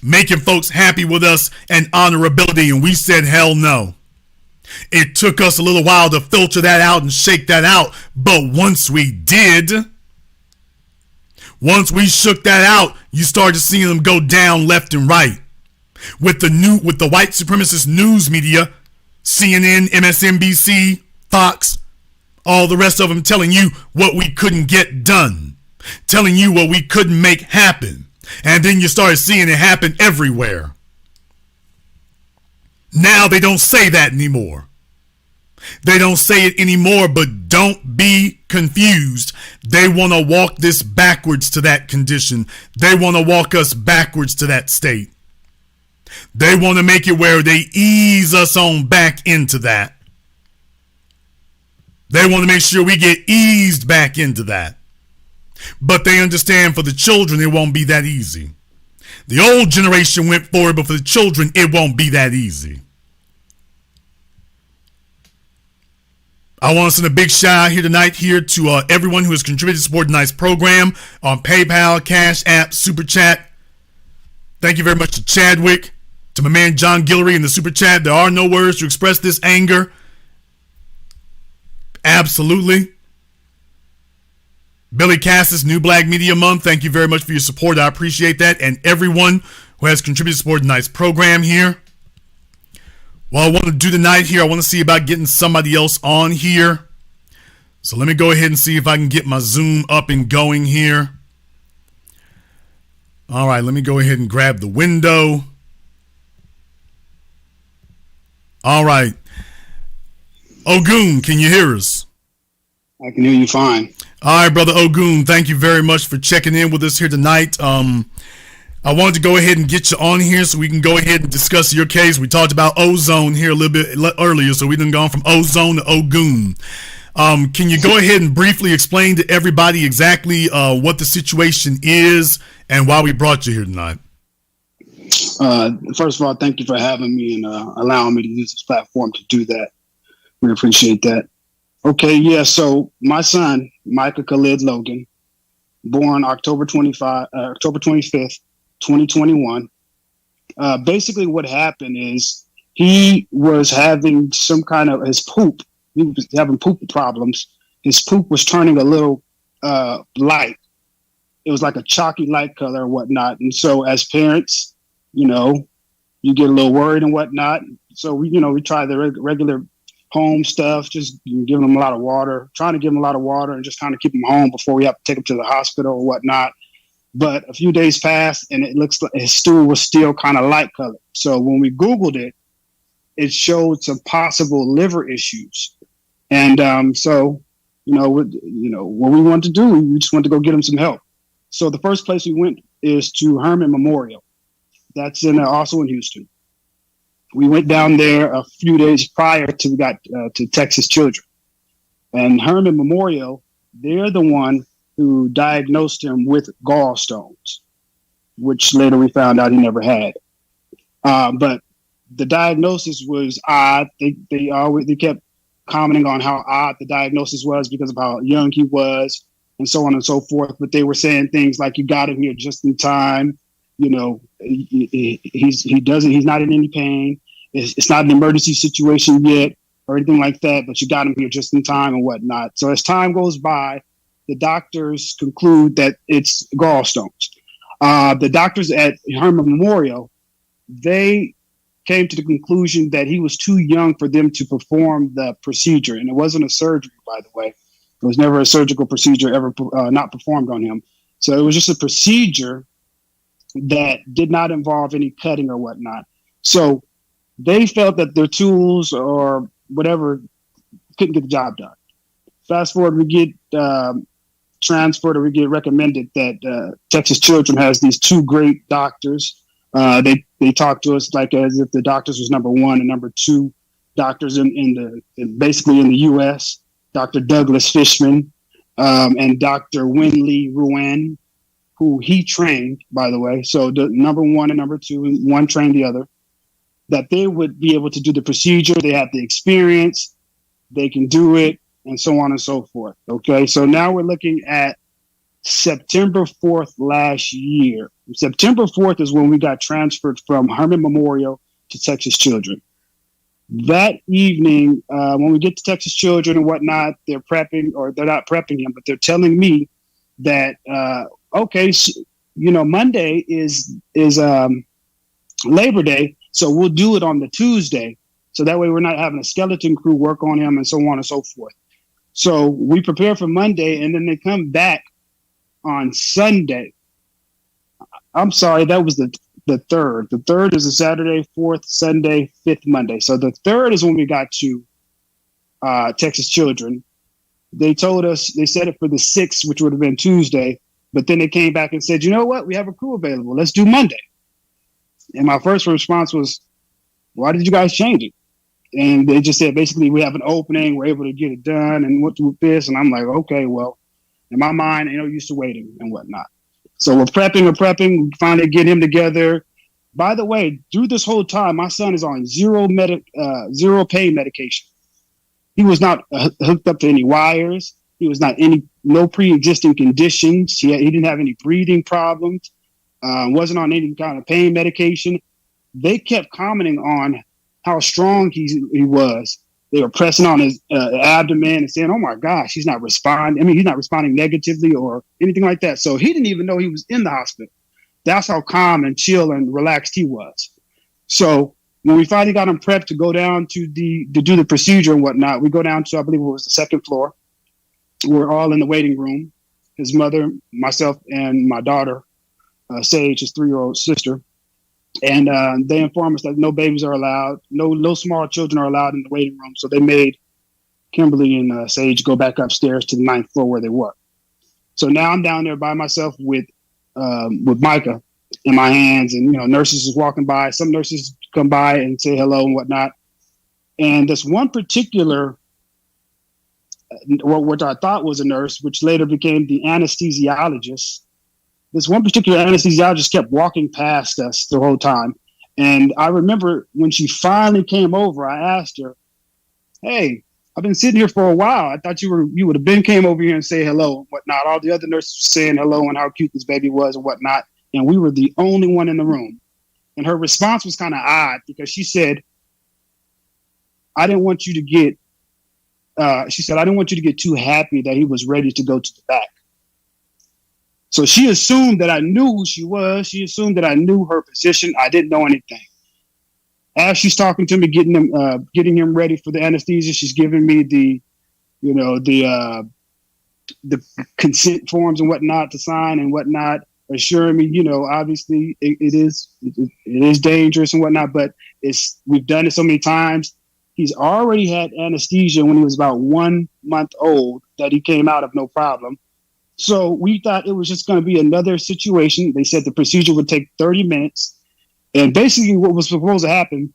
making folks happy with us and honorability, and we said hell no. It took us a little while to filter that out and shake that out, but once we did, once we shook that out, you started seeing them go down left and right. With the white supremacist news media, CNN, MSNBC, Fox, all the rest of them telling you what we couldn't get done, telling you what we couldn't make happen, and then you started seeing it happen everywhere. Now they don't say that anymore. They don't say it anymore, but don't be confused. They want to walk this backwards to that condition. They want to walk us backwards to that state. They want to make it where they ease us on back into that. They want to make sure we get eased back into that. But they understand for the children, it won't be that easy. The old generation went for it, but for the children, it won't be that easy. I want to send a big shout out here tonight here to everyone who has contributed to support tonight's program on PayPal, CashApp, Super Chat. Thank you very much to Chadwick, to my man John Guillory in the Super Chat. There are no words to express this anger. Absolutely. Billy Cassis, New Black Media Month. Thank you very much for your support. I appreciate that. And everyone who has contributed to support tonight's program here. What I want to do tonight here, I want to see about getting somebody else on here. So let me go ahead and see if I can get my Zoom up and going here. All right, let me go ahead and grab the window. All right. Ogun, can you hear us? I can hear you fine. All right, Brother Ogun, thank you very much for checking in with us here tonight. I wanted to go ahead and get you on here so we can go ahead and discuss your case. We talked about ozone here a little bit earlier, so we done gone from ozone to Ogun. Can you go ahead and briefly explain to everybody exactly what the situation is and why we brought you here tonight? First of all, thank you for having me and allowing me to use this platform to do that. We appreciate that. Okay, yeah, so my son, Micah Khalid Logan, born October 25th, 2021. Basically what happened is he was having some kind of he was having poop problems. His poop was turning a little light. It was like a chalky light color or whatnot. And so as parents, you get a little worried and whatnot. So we try the regular home stuff, just giving them a lot of water, trying to give them a lot of water and just kind of keep them home before we have to take them to the hospital or whatnot. But a few days passed and it looks like his stool was still kind of light colored. So when we Googled it, it showed some possible liver issues. And what we wanted to do, we just wanted to go get him some help. So the first place we went is to Herman Memorial. That's also in Houston. We went down there a few days prior to we got to Texas Children. And Herman Memorial, they're the one who diagnosed him with gallstones, which later we found out he never had. But the diagnosis was odd. They kept commenting on how odd the diagnosis was because of how young he was and so on and so forth. But they were saying things like, you got him here just in time. He's not in any pain. It's not an emergency situation yet or anything like that, but you got him here just in time and whatnot. So as time goes by, the doctors conclude that it's gallstones. The doctors at Herman Memorial, they came to the conclusion that he was too young for them to perform the procedure. And it wasn't a surgery, by the way. It was never a surgical procedure ever not performed on him. So it was just a procedure that did not involve any cutting or whatnot. So they felt that their tools or whatever couldn't get the job done. Fast forward, we get transferred or we get recommended that Texas Children has these two great doctors. They talk to us like as if the doctors was number one and number two doctors basically in the U.S. Dr. Douglas Fishman and Dr. Winley Ruan, who he trained, by the way. So the number one and number two, one trained the other, that they would be able to do the procedure. They have the experience, they can do it, and so on and so forth. Okay, so now we're looking at September 4th last year. September 4th is when we got transferred from Herman Memorial to Texas Children. That evening, when we get to Texas Children and whatnot, they're prepping, or they're not prepping him, but they're telling me that, Monday is Labor Day, so we'll do it on the Tuesday. So that way we're not having a skeleton crew work on him and so on and so forth. So we prepare for Monday, and then they come back on Sunday. I'm sorry, that was the 3rd. The 3rd is a Saturday, 4th, Sunday, 5th, Monday. So the 3rd is when we got to Texas Children. They told us, they set it for the 6th, which would have been Tuesday. But then they came back and said, you know what? We have a crew available. Let's do Monday. And my first response was, why did you guys change it? And they just said, basically, we have an opening. We're able to get it done and what with this. And I'm like, okay, well, in my mind, ain't no use to waiting and whatnot. So we're prepping. We finally get him together. By the way, through this whole time, my son is on zero pain medication. He was not hooked up to any wires. He was no pre-existing conditions. He didn't have any breathing problems. Wasn't on any kind of pain medication. They kept commenting on how strong he was. They were pressing on his abdomen and saying, oh my gosh, he's not responding. I mean, he's not responding negatively or anything like that. So he didn't even know he was in the hospital. That's how calm and chill and relaxed he was. So when we finally got him prepped to go down to do the procedure and whatnot, we go down to, I believe it was the 2nd floor. We're all in the waiting room. His mother, myself, and my daughter, Sage, his 3-year-old sister. And they informed us that no babies are allowed, no small children are allowed in the waiting room. So they made Kimberly and Sage go back upstairs to the 9th floor where they were. So now I'm down there by myself with Micah in my hands, and nurses is walking by. Some nurses come by and say hello and whatnot. And this one particular, what I thought was a nurse, which later became the anesthesiologist. This one particular anesthesiologist kept walking past us the whole time. And I remember when she finally came over, I asked her, "Hey, I've been sitting here for a while. I thought you would have been came over here and say hello and whatnot." All the other nurses were saying hello and how cute this baby was and whatnot. And we were the only one in the room. And her response was kind of odd because she said, I didn't want you to get too happy that he was ready to go to the back. So she assumed that I knew who she was. She assumed that I knew her position. I didn't know anything. As she's talking to me, getting him ready for the anesthesia, she's giving me the consent forms and whatnot to sign and whatnot, assuring me, obviously it is dangerous and whatnot, but we've done it so many times. He's already had anesthesia when he was about 1 month old that he came out of no problem. So we thought it was just going to be another situation. They said the procedure would take 30 minutes. And basically what was supposed to happen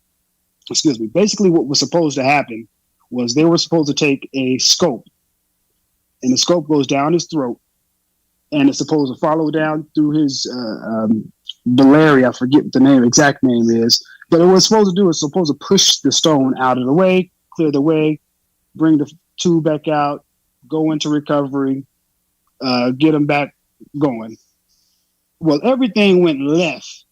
was they were supposed to take a scope, and the scope goes down his throat, and it's supposed to follow down through his biliary. I forget what the exact name is. But what it's supposed to do is supposed to push the stone out of the way, clear the way, bring the tube back out, go into recovery, get him back going. Well, everything went left.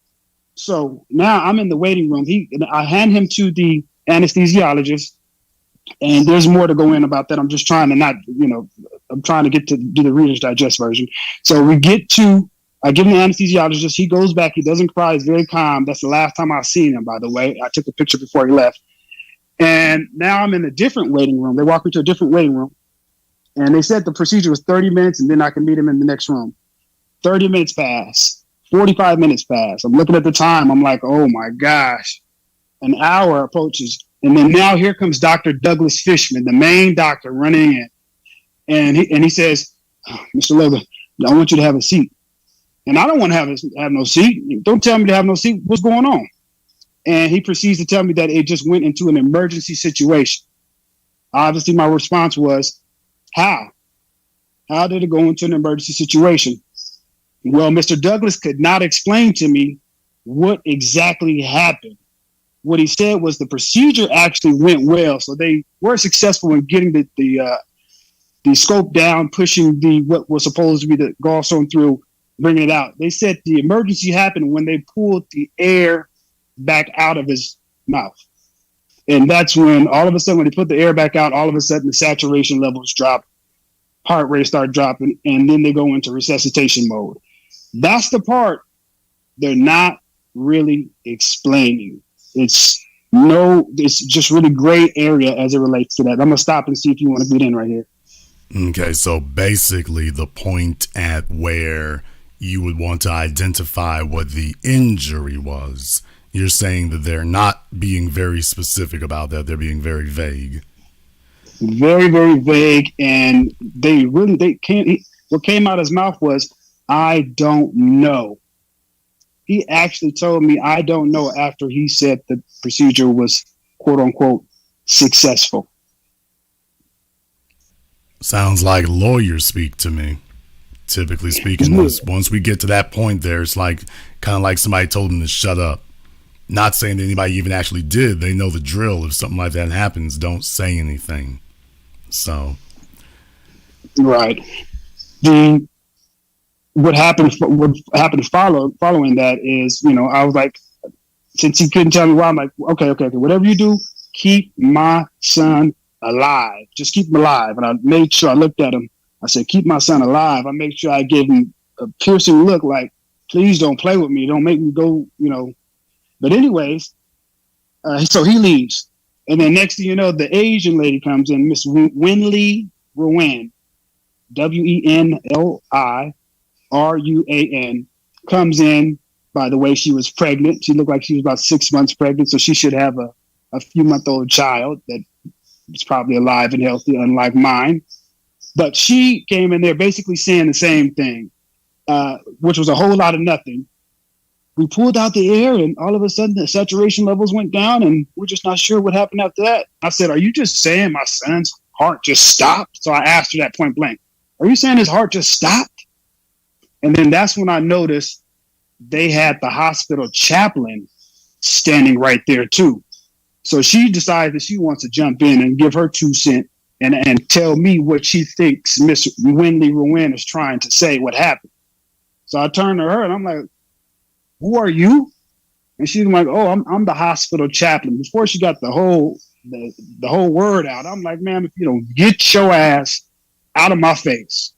So now I'm in the waiting room. I hand him to the anesthesiologist, and there's more to go in about that. I'm just trying to I'm trying to get to do the Reader's Digest version. So I give him the anesthesiologist. He goes back. He doesn't cry. He's very calm. That's the last time I've seen him, by the way. I took a picture before he left. And now I'm in a different waiting room. They walk me to a different waiting room. And they said the procedure was 30 minutes, and then I can meet him in the next room. 30 minutes pass. 45 minutes pass. I'm looking at the time. I'm like, oh, my gosh. An hour approaches. And then now here comes Dr. Douglas Fishman, the main doctor, running in. And he says, "Mr. Logan, I want you to have a seat." And I don't want to have no seat. Don't tell me to have no seat. What's going on? And he proceeds to tell me that it just went into an emergency situation. Obviously, my response was, how? How did it go into an emergency situation? Well, Mr. Douglas could not explain to me what exactly happened. What he said was the procedure actually went well. So they were successful in getting the scope down, pushing what was supposed to be the gallstone through, bringing it out. They said the emergency happened when they pulled the air back out of his mouth. And that's when all of a sudden, when they put the air back out, all of a sudden the saturation levels drop, heart rate start dropping, and then they go into resuscitation mode. That's the part they're not really explaining. It's just really gray area as it relates to that. I'm going to stop and see if you want to get in right here. Okay, so basically the point at where you would want to identify what the injury was, you're saying that they're not being very specific about that. They're being very vague. Very, very vague. And what came out of his mouth was, "I don't know." He actually told me, "I don't know," after he said the procedure was, quote unquote, successful. Sounds like lawyers speak to me. Typically speaking, once we get to that point there, it's like kind of like somebody told them to shut up. Not saying that anybody even actually did. They know the drill. If something like that happens, don't say anything. So, right. What happened following that is, I was like, since he couldn't tell me why, I'm like, okay, whatever you do, keep my son alive. Just keep him alive. And I made sure I looked at him. I said, keep my son alive. I made sure I gave him a piercing look like, please don't play with me. Don't make me go, But anyways, so he leaves. And then next thing you know, the Asian lady comes in, Miss Winley Ruan, WENLIRUAN, comes in. By the way, she was pregnant. She looked like she was about 6 months pregnant. So she should have a few-month-old child that was probably alive and healthy, unlike mine. But she came in there basically saying the same thing, which was a whole lot of nothing. We pulled out the air, and all of a sudden the saturation levels went down, and we're just not sure what happened after that. I said, are you just saying my son's heart just stopped? So I asked her that point blank. Are you saying his heart just stopped? And then that's when I noticed they had the hospital chaplain standing right there too. So she decided that she wants to jump in and give her 2 cents and tell me what she thinks Miss Winley Ruin is trying to say, what happened. So I turned to her and I'm like, who are you? And she's like, oh, I'm the hospital chaplain. Before she got the whole word out, I'm like, ma'am, if you don't get your ass out of my face.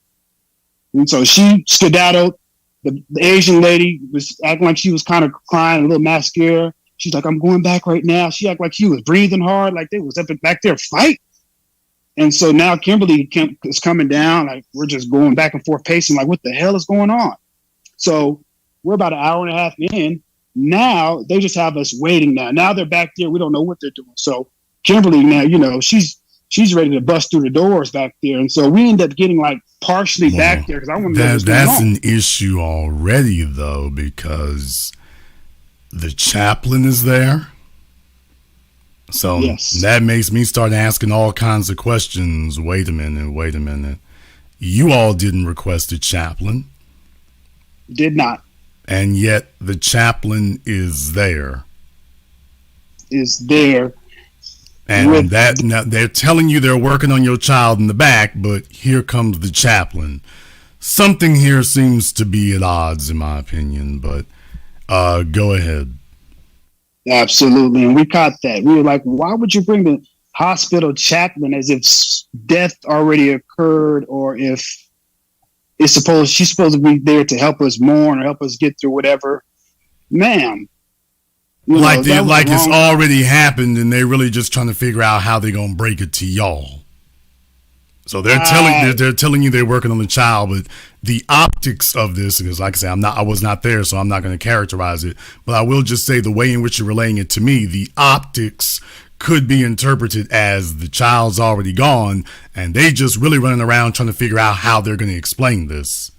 And so she skedaddled. The Asian lady was acting like she was kind of crying, a little mascara. She's like, I'm going back right now. She acted like she was breathing hard, like they was up back there fight. And so now Kimberly is coming down, like we're just going back and forth pacing, like what the hell is going on? So we're about an hour and a half in. Now they just have us waiting now. Now they're back there. We don't know what they're doing. So Kimberly now, she's ready to bust through the doors back there. And so we end up getting like partially back there because I want to know what's going on. That's an issue already, though, because the chaplain is there. So yes. That makes me start asking all kinds of questions. Wait a minute. You all didn't request a chaplain. Did not. And yet the chaplain is there. And now they're telling you they're working on your child in the back, but here comes the chaplain. Something here seems to be at odds, in my opinion, but go ahead. Absolutely. And we caught that. We were like, why would you bring the hospital chaplain as if death already occurred, or if she's supposed to be there to help us mourn or help us get through whatever? Ma'am. Like it's already happened and they're really just trying to figure out how they're going to break it to y'all. So they're telling you they're working on the child, but the optics of this, because like I say, I was not there, so I'm not going to characterize it, but I will just say the way in which you're relaying it to me, the optics could be interpreted as the child's already gone and they just really running around trying to figure out how they're going to explain this.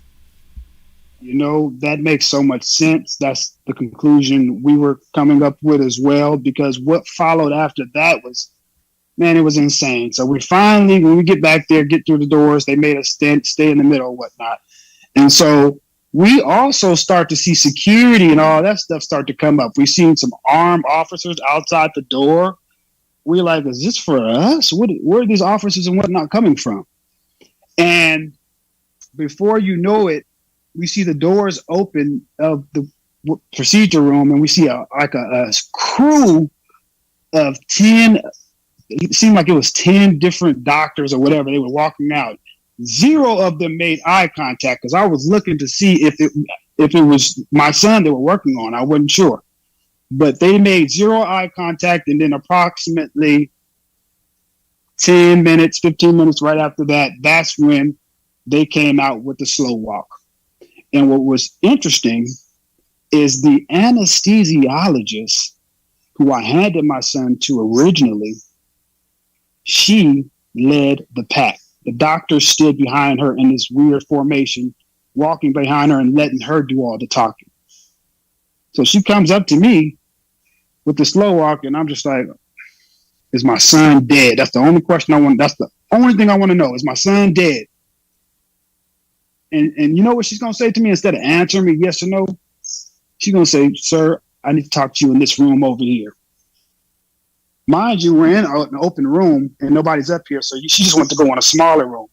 That makes so much sense. That's the conclusion we were coming up with as well, because what followed after that was, man, it was insane. So we finally, when we get back there, get through the doors, they made us stay in the middle and whatnot. And so we also start to see security and all that stuff start to come up. We've seen some armed officers outside the door. We're like, is this for us? Where are these officers and whatnot coming from? And before you know it, we see the doors open of the procedure room, and we see a crew of 10. It seemed like it was 10 different doctors or whatever. They were walking out. 0 of them made eye contact because I was looking to see if it was my son they were working on. I wasn't sure. But they made 0 eye contact, and then approximately 10 minutes, 15 minutes right after that, that's when they came out with the slow walk. And what was interesting is the anesthesiologist who I handed my son to originally, she led the pack. The doctor stood behind her in this weird formation, walking behind her and letting her do all the talking. So she comes up to me with the slow walk, and I'm just like, is my son dead? That's the only question I want. That's the only thing I want to know. Is my son dead? And you know what she's going to say to me? Instead of answering me yes or no, she's going to say, sir, I need to talk to you in this room over here. Mind you, we're in an open room and nobody's up here, so she just wants to go in a smaller room.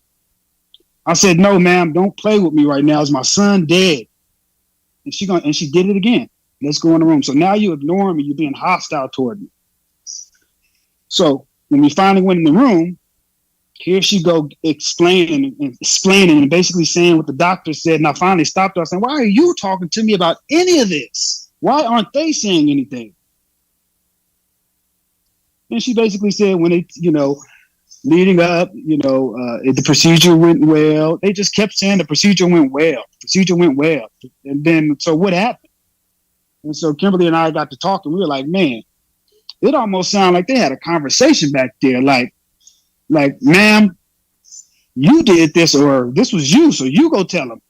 I said, no, ma'am, don't play with me right now. Is my son dead? And she did it again. Let's go in the room. So now you ignore me. You're being hostile toward me. So when we finally went in the room, here she go explaining and basically saying what the doctor said. And I finally stopped her saying, why are you talking to me about any of this? Why aren't they saying anything? And she basically said when they, leading up, the procedure went well. They just kept saying the procedure went well. And then, so what happened? And so Kimberly and I got to talking. We were like, man, it almost sounded like they had a conversation back there. Like, ma'am, you did this, or this was you, so you go tell him.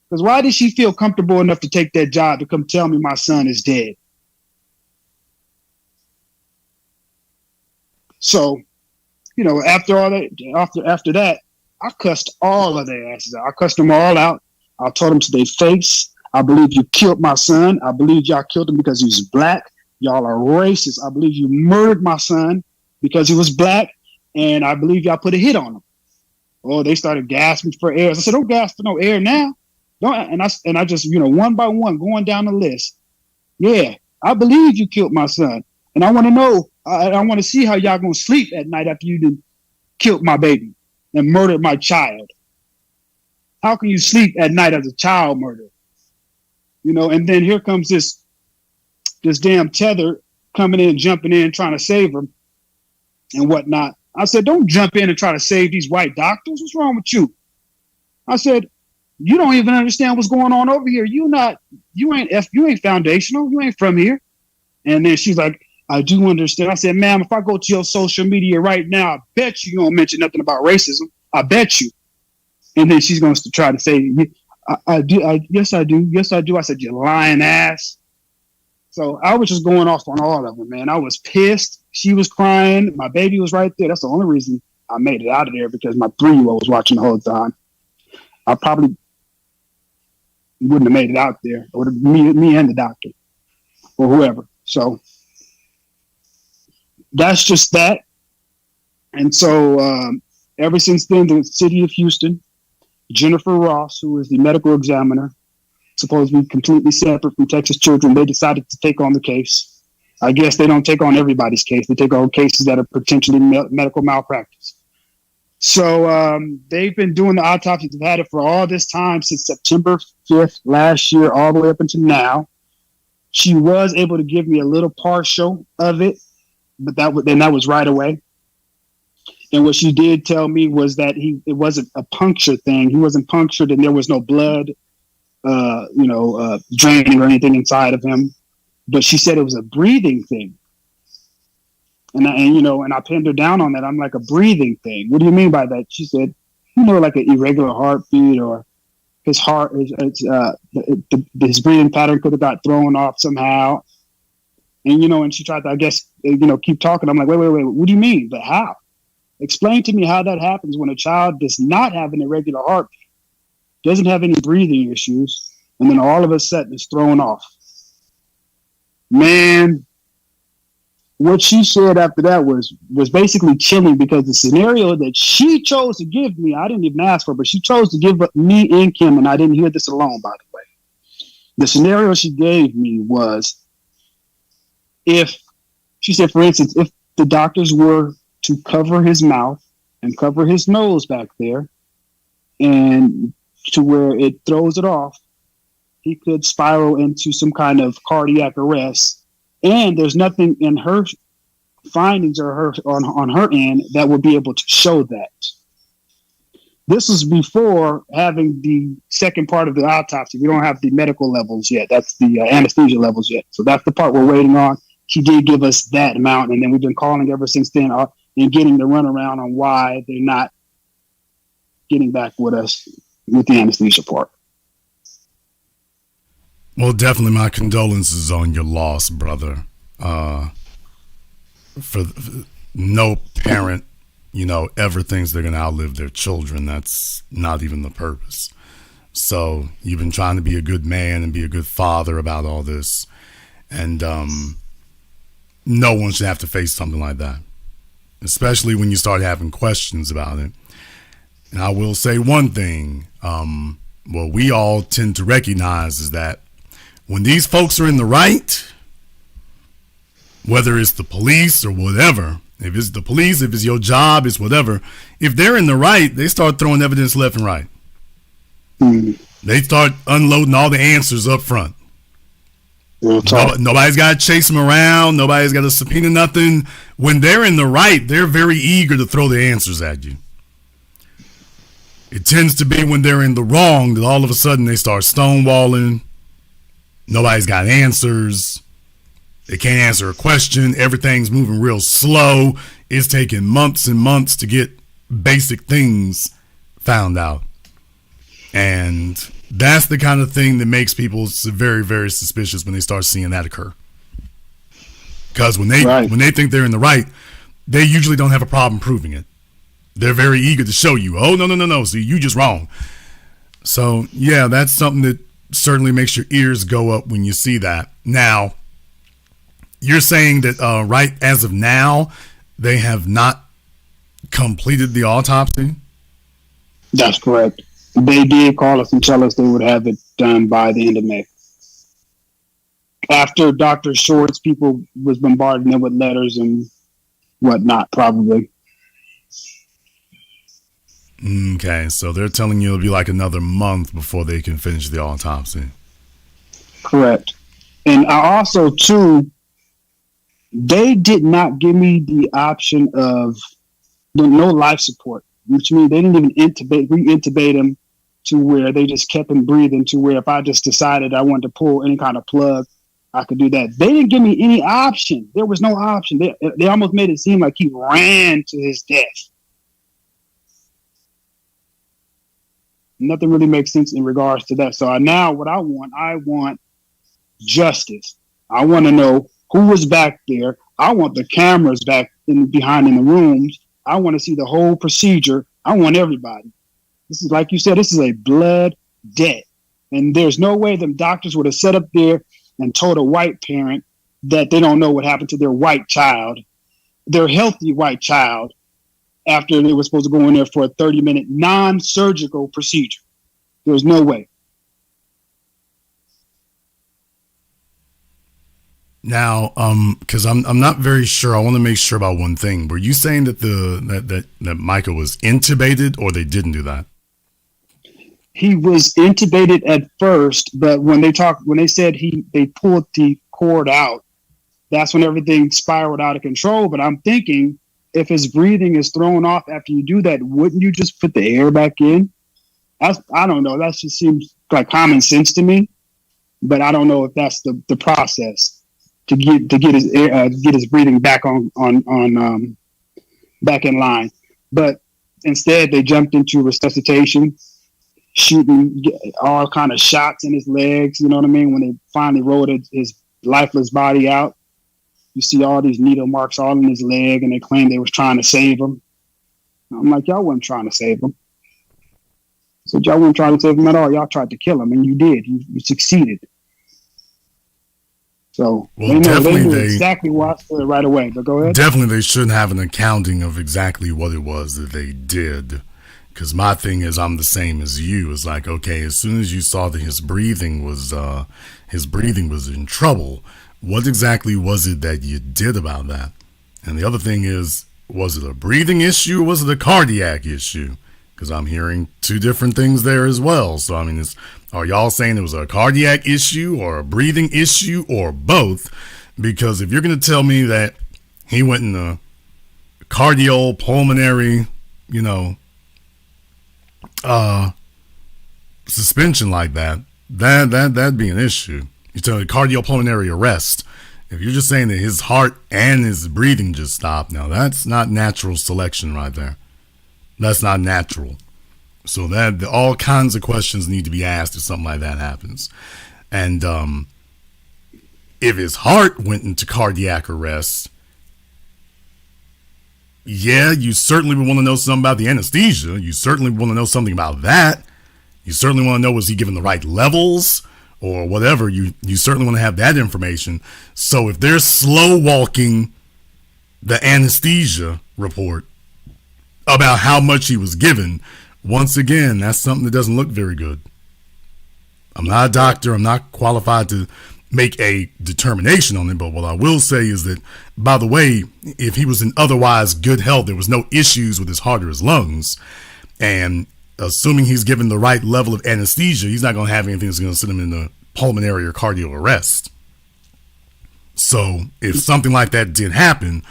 Because why did she feel comfortable enough to take that job to come tell me my son is dead? So, you know, after all that, after that, I cussed all of their asses out. I cussed them all out. I told them to their face, I believe you killed my son. I believe y'all killed him because he was black. Y'all are racist. I believe you murdered my son because he was black. And I believe y'all put a hit on him. Oh, they started gasping for air. I said, don't gasp for no air now. Don't. And I just, you know, one by one, going down the list. Yeah, I believe you killed my son. And I want to know, I want to see how y'all going to sleep at night after you killed my baby and murdered my child. How can you sleep at night as a child murderer? You know, and then here comes this damn tether coming in, jumping in, trying to save her and whatnot. I said, don't jump in and try to save these white doctors. What's wrong with you? I said, you don't even understand what's going on over here. You ain't foundational. You ain't from here. And then she's like, I do understand. I said, ma'am, if I go to your social media right now, I bet you don't mention nothing about racism. I bet you. And then she's going to try to say, I do. Yes, I do. Yes, I do. I said, you lying ass. So I was just going off on all of them, man. I was pissed. She was crying. My baby was right there. That's the only reason I made it out of there, because my 3-year-old was watching the whole time. I probably wouldn't have made it out there. It would have me and the doctor or whoever. So that's just that. And so ever since then, the city of Houston, Jennifer Ross, who is the medical examiner, supposed to be completely separate from Texas Children, they decided to take on the case. I guess they don't take on everybody's case. They take on cases that are potentially medical malpractice. So they've been doing the autopsies. They've had it for all this time since September 5th last year, all the way up until now. She was able to give me a little partial of it, but that was right away. And what she did tell me was that it wasn't a puncture thing. He wasn't punctured, and there was no blood, draining or anything inside of him. But she said it was a breathing thing. And I pinned her down on that. I'm like, a breathing thing. What do you mean by that? She said, like an irregular heartbeat, or his heart, his breathing pattern could have got thrown off somehow. And, and she tried to, I guess, keep talking. I'm like, wait, what do you mean? But how? Explain to me how that happens when a child does not have an irregular heartbeat, doesn't have any breathing issues, and then all of a sudden it's thrown off. Man, what she said after that was basically chilling, because the scenario that she chose to give me, I didn't even ask for, but she chose to give me and Kim, and I didn't hear this alone, by the way. The scenario she gave me was, she said, for instance, if the doctors were to cover his mouth and cover his nose back there, and to where it throws it off, he could spiral into some kind of cardiac arrest. And there's nothing in her findings or on her end that would be able to show that. This was before having the second part of the autopsy. We don't have the medical levels yet. That's the anesthesia levels yet. So that's the part we're waiting on. She did give us that amount, and then we've been calling ever since then and getting the runaround on why they're not getting back with us with the anesthesia part. Well, definitely my condolences on your loss, brother. For no parent, ever thinks they're going to outlive their children. That's not even the purpose. So you've been trying to be a good man and be a good father about all this. And no one should have to face something like that, especially when you start having questions about it. And I will say one thing, what we all tend to recognize is that when these folks are in the right, whether it's the police or whatever, if it's the police, if it's your job, it's whatever, if they're in the right, they start throwing evidence left and right. They start unloading all the answers up front. Nobody's got to chase them around. Nobody's got to subpoena nothing. When they're in the right, they're very eager to throw the answers at you. It tends to be when they're in the wrong that all of a sudden they start stonewalling. Nobody's got answers. They can't answer a question. Everything's moving real slow. It's taking months and months to get basic things found out. And that's the kind of thing that makes people very, very suspicious when they start seeing that occur. Because when they think they're in the right, they usually don't have a problem proving it. They're very eager to show you, oh, no, see, you just wrong. So, yeah, that's something that certainly makes your ears go up when you see that. Now, you're saying that right as of now, they have not completed the autopsy? That's correct. They did call us and tell us they would have it done by the end of May. After Dr. Short's people was bombarding them with letters and whatnot, probably. Okay, so they're telling you it'll be like another month before they can finish the autopsy. Correct. And I also, too, they did not give me the option of no life support, which means they didn't even re-intubate him to where they just kept him breathing, to where if I just decided I wanted to pull any kind of plug, I could do that. They didn't give me any option. There was no option. They almost made it seem like he ran to his death. Nothing really makes sense in regards to that. So now what I want justice. I want to know who was back there. I want the cameras behind in the rooms. I want to see the whole procedure. I want everybody. This is, like you said, this is a blood debt. And there's no way them doctors would have sat up there and told a white parent that they don't know what happened to their white child, their healthy white child, after they were supposed to go in there for a 30-minute non-surgical procedure. There was no way. Now, because I'm not very sure. I want to make sure about one thing. Were you saying that that Michael was intubated, or they didn't do that? He was intubated at first, but when they said they pulled the cord out, that's when everything spiraled out of control. But I'm thinking, if his breathing is thrown off after you do that, wouldn't you just put the air back in? I don't know. That just seems like common sense to me, but I don't know if that's the process to get his breathing back on back in line. But instead, they jumped into resuscitation, shooting all kind of shots in his legs. You know what I mean? When they finally rolled his lifeless body out, you see all these needle marks all in his leg, and they claim they was trying to save him. I'm like, y'all wasn't trying to save him. So y'all weren't trying to save him at all. Y'all tried to kill him, and you did. You succeeded. So they knew exactly what I said right away. But go ahead. Definitely, they shouldn't have an accounting of exactly what it was that they did. Because my thing is, I'm the same as you. It's like, okay, as soon as you saw that his breathing was in trouble, what exactly was it that you did about that? And the other thing is, was it a breathing issue or was it a cardiac issue? Because I'm hearing two different things there as well. So, I mean, are y'all saying it was a cardiac issue or a breathing issue or both? Because if you're going to tell me that he went in a cardiopulmonary, suspension like that'd be an issue. You're telling me cardiopulmonary arrest. If you're just saying that his heart and his breathing just stopped, now that's not natural selection right there. That's not natural. So that all kinds of questions need to be asked if something like that happens. And if his heart went into cardiac arrest, yeah, you certainly would want to know something about the anesthesia. You certainly want to know something about that. You certainly want to know, was he given the right levels or whatever. You certainly want to have that information. So if they're slow walking the anesthesia report about how much he was given, once again, that's something that doesn't look very good. I'm not a doctor. I'm not qualified to make a determination on it. But what I will say is that, by the way, if he was in otherwise good health, there was no issues with his heart or his lungs, and assuming he's given the right level of anesthesia, he's not going to have anything that's going to send him into pulmonary or cardio arrest. So if something like that did happen,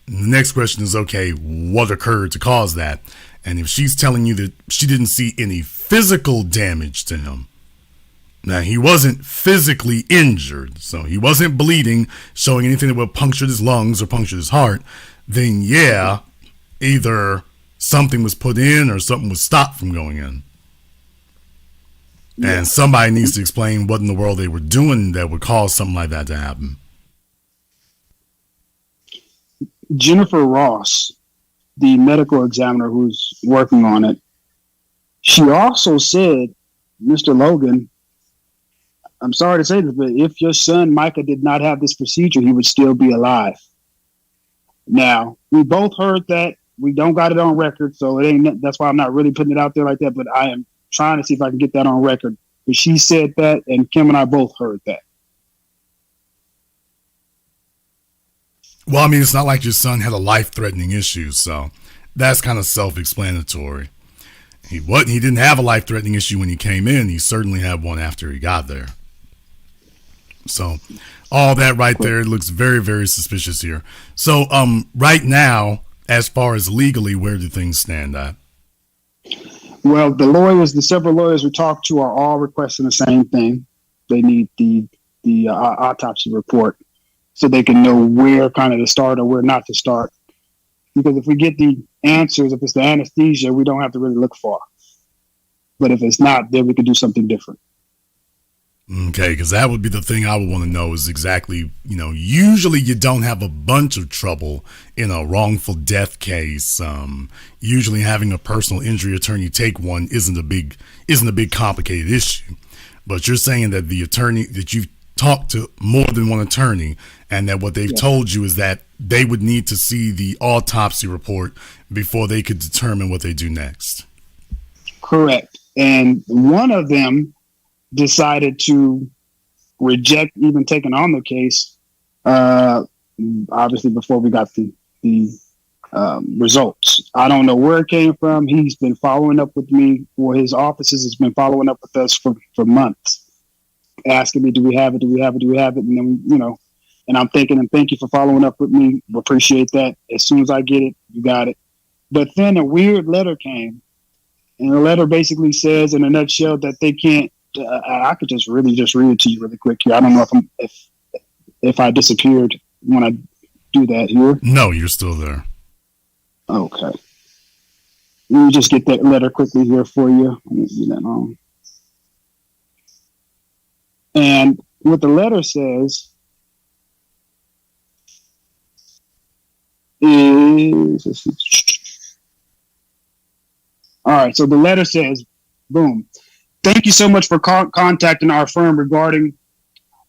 the next question is, okay, what occurred to cause that? And if she's telling you that she didn't see any physical damage to him, now he wasn't physically injured, so he wasn't bleeding, showing anything that would have punctured his lungs or punctured his heart, then yeah, either something was put in or something was stopped from going in. Yeah. And somebody needs to explain what in the world they were doing that would cause something like that to happen. Jennifer Ross, the medical examiner who's working on it, she also said, Mr. Logan, I'm sorry to say this, but if your son Micah did not have this procedure, he would still be alive. Now, we both heard that. We don't got it on record, so it ain't. That's why I'm not really putting it out there like that. But I am trying to see if I can get that on record. But she said that, and Kim and I both heard that. Well, I mean, it's not like your son had a life-threatening issue, so that's kind of self-explanatory. He didn't have a life-threatening issue when he came in. He certainly had one after he got there. So all that right there looks very, very suspicious here. So right now, as far as legally, where do things stand at? Well, the several lawyers we talked to are all requesting the same thing. They need the autopsy report so they can know where kind of to start or where not to start. Because if we get the answers, if it's the anesthesia, we don't have to really look far. But if it's not, then we could do something different. Okay, because that would be the thing I would want to know is exactly, usually you don't have a bunch of trouble in a wrongful death case. Usually having a personal injury attorney take one isn't a big complicated issue. But you're saying that the attorney, that you've talked to more than one attorney, and that what they've told you is that they would need to see the autopsy report before they could determine what they do next. Correct. And one of them decided to reject even taking on the case, obviously before we got the results. I don't know where it came from. He's been following up with me, or his offices has been following up with us for months, asking me, do we have it? And then, and I'm thinking, and thank you for following up with me. We appreciate that. As soon as I get it, you got it. But then a weird letter came, and the letter basically says in a nutshell that they can't, I could just read it to you really quick here. I don't know if I disappeared when I do that here. No, you're still there. Okay. Let me just get that letter quickly here for you. Let me do that on. And what the letter says is, all right. So the letter says, boom. Thank you so much for contacting our firm regarding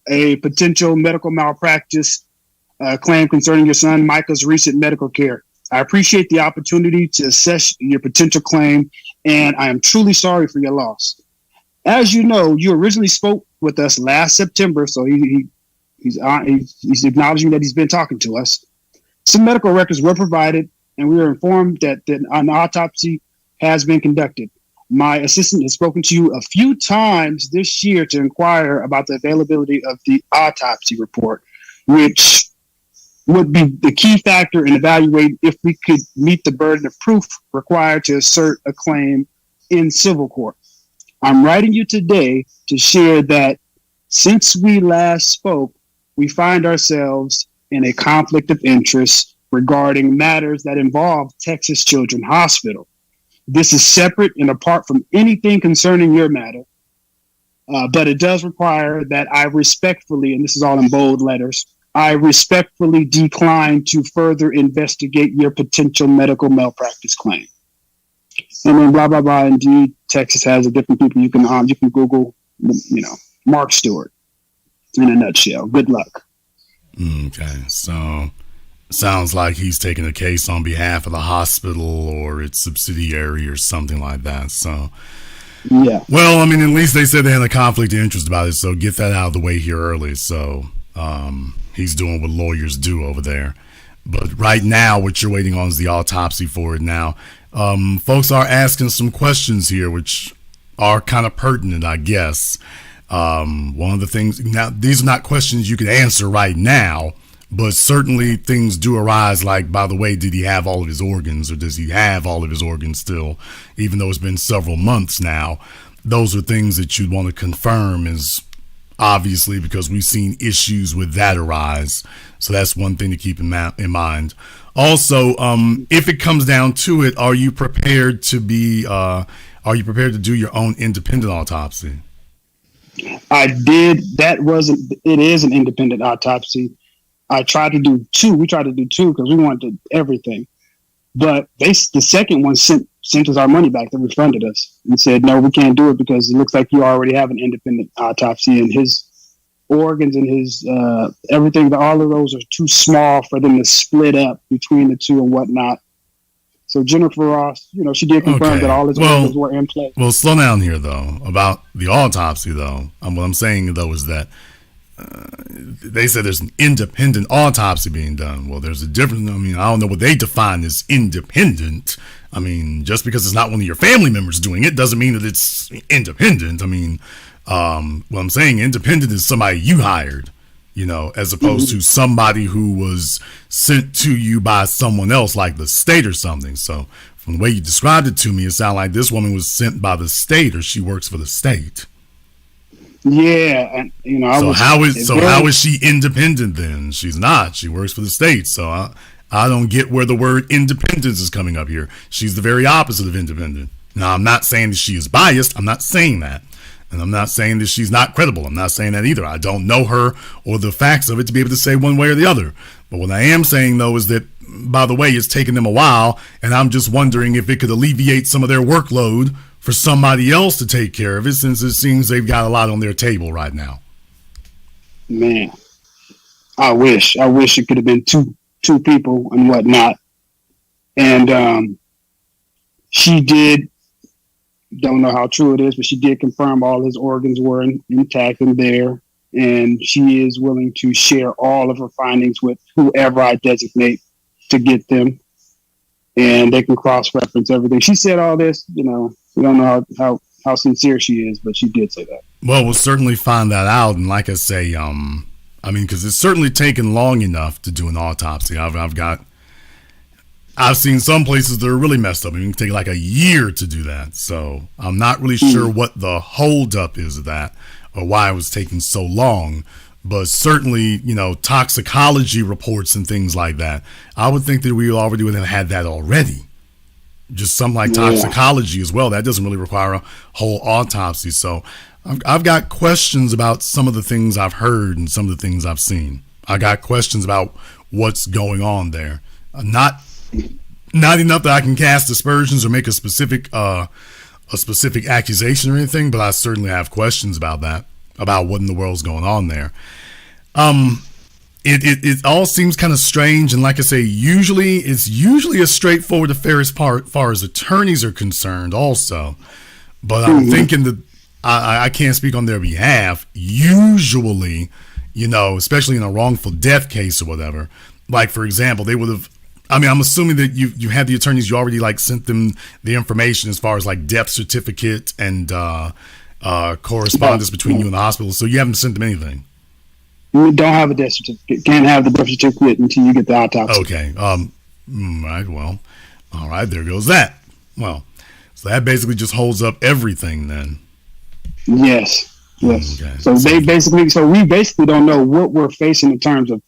a potential medical malpractice claim concerning your son Micah's recent medical care. I appreciate the opportunity to assess your potential claim, and I am truly sorry for your loss. As you know, you originally spoke with us last September, so he's acknowledging that he's been talking to us. Some medical records were provided, and we were informed that an autopsy has been conducted. My assistant has spoken to you a few times this year to inquire about the availability of the autopsy report, which would be the key factor in evaluating if we could meet the burden of proof required to assert a claim in civil court. I'm writing you today to share that since we last spoke, we find ourselves in a conflict of interest regarding matters that involve Texas Children's Hospital. This is separate and apart from anything concerning your matter, but it does require that I respectfully, and this is all in bold letters, I respectfully decline to further investigate your potential medical malpractice claim. And then blah, blah, blah. Indeed, Texas has a different people. You can Google, Mark Stewart in a nutshell. Good luck. Okay. So sounds like he's taking a case on behalf of the hospital or its subsidiary or something like that. So, yeah. Well, I mean, at least they said they had a conflict of interest about it. So get that out of the way here early. So, he's doing what lawyers do over there. But right now, what you're waiting on is the autopsy for it now. Folks are asking some questions here, which are kind of pertinent, I guess. One of the things, now, these are not questions you can answer right now, but certainly things do arise like, by the way, did he have all of his organs, or does he have all of his organs still, even though it's been several months now? Those are things that you'd want to confirm is, obviously, because we've seen issues with that arise. So that's one thing to keep in mind. Also, if it comes down to it, are you prepared to do your own independent autopsy? I did. It is an independent autopsy. I tried to do two. We tried to do two because we wanted everything. But the second one sent us our money back. They refunded us and said, no, we can't do it because it looks like you already have an independent autopsy and his organs and his everything, all of those are too small for them to split up between the two and whatnot. So Jennifer Ross, she did confirm that all his organs were in place. Well, slow down here, though, about the autopsy, though. What I'm saying, though, is that they said there's an independent autopsy being done. Well, there's a difference. I mean, I don't know what they define as independent. I mean, just because it's not one of your family members doing it doesn't mean that it's independent. I mean, what I'm saying, independent is somebody you hired, as opposed to somebody who was sent to you by someone else, like the state or something. So from the way you described it to me, it sounded like this woman was sent by the state, or she works for the state. Yeah, and how is she independent then? She's not. She works for the state. So I don't get where the word independence is coming up here. She's the very opposite of independent. Now, I'm not saying that she is biased. I'm not saying that. And I'm not saying that she's not credible. I'm not saying that either. I don't know her or the facts of it to be able to say one way or the other. But what I am saying, though, is that, by the way, it's taken them a while, and I'm just wondering if it could alleviate some of their workload for somebody else to take care of it, since it seems they've got a lot on their table right now. Man, I wish it could have been two people and whatnot. And she did, don't know how true it is, but she did confirm all his organs were intact and there. And she is willing to share all of her findings with whoever I designate to get them. And they can cross-reference everything. She said all this, we don't know how sincere she is, but she did say that. Well, we'll certainly find that out. And like I say, because it's certainly taken long enough to do an autopsy. I've seen some places that are really messed up. It can take like a year to do that. So I'm not really sure what the holdup is of that or why it was taking so long. But certainly, toxicology reports and things like that, I would think that we already would have had that already. Just something like toxicology as well. That doesn't really require a whole autopsy. So I've got questions about some of the things I've heard and some of the things I've seen. I got questions about what's going on there. Not enough that I can cast aspersions or make a specific accusation or anything, but I certainly have questions about that, about what in the world's going on there. It all seems kind of strange, and like I say, it's usually a straightforward affair as far as attorneys are concerned also. But I'm thinking that I can't speak on their behalf. Usually, especially in a wrongful death case or whatever, like for example, they would have, I'm assuming that you had the attorneys, you already like sent them the information as far as like death certificate and correspondence between you and the hospital. So you haven't sent them anything. We don't have a death certificate. Can't have the death certificate until you get the autopsy. Okay. Right. Well, all right. There goes that. Well, so that basically just holds up everything then. Yes. Okay. So we basically don't know what we're facing in terms of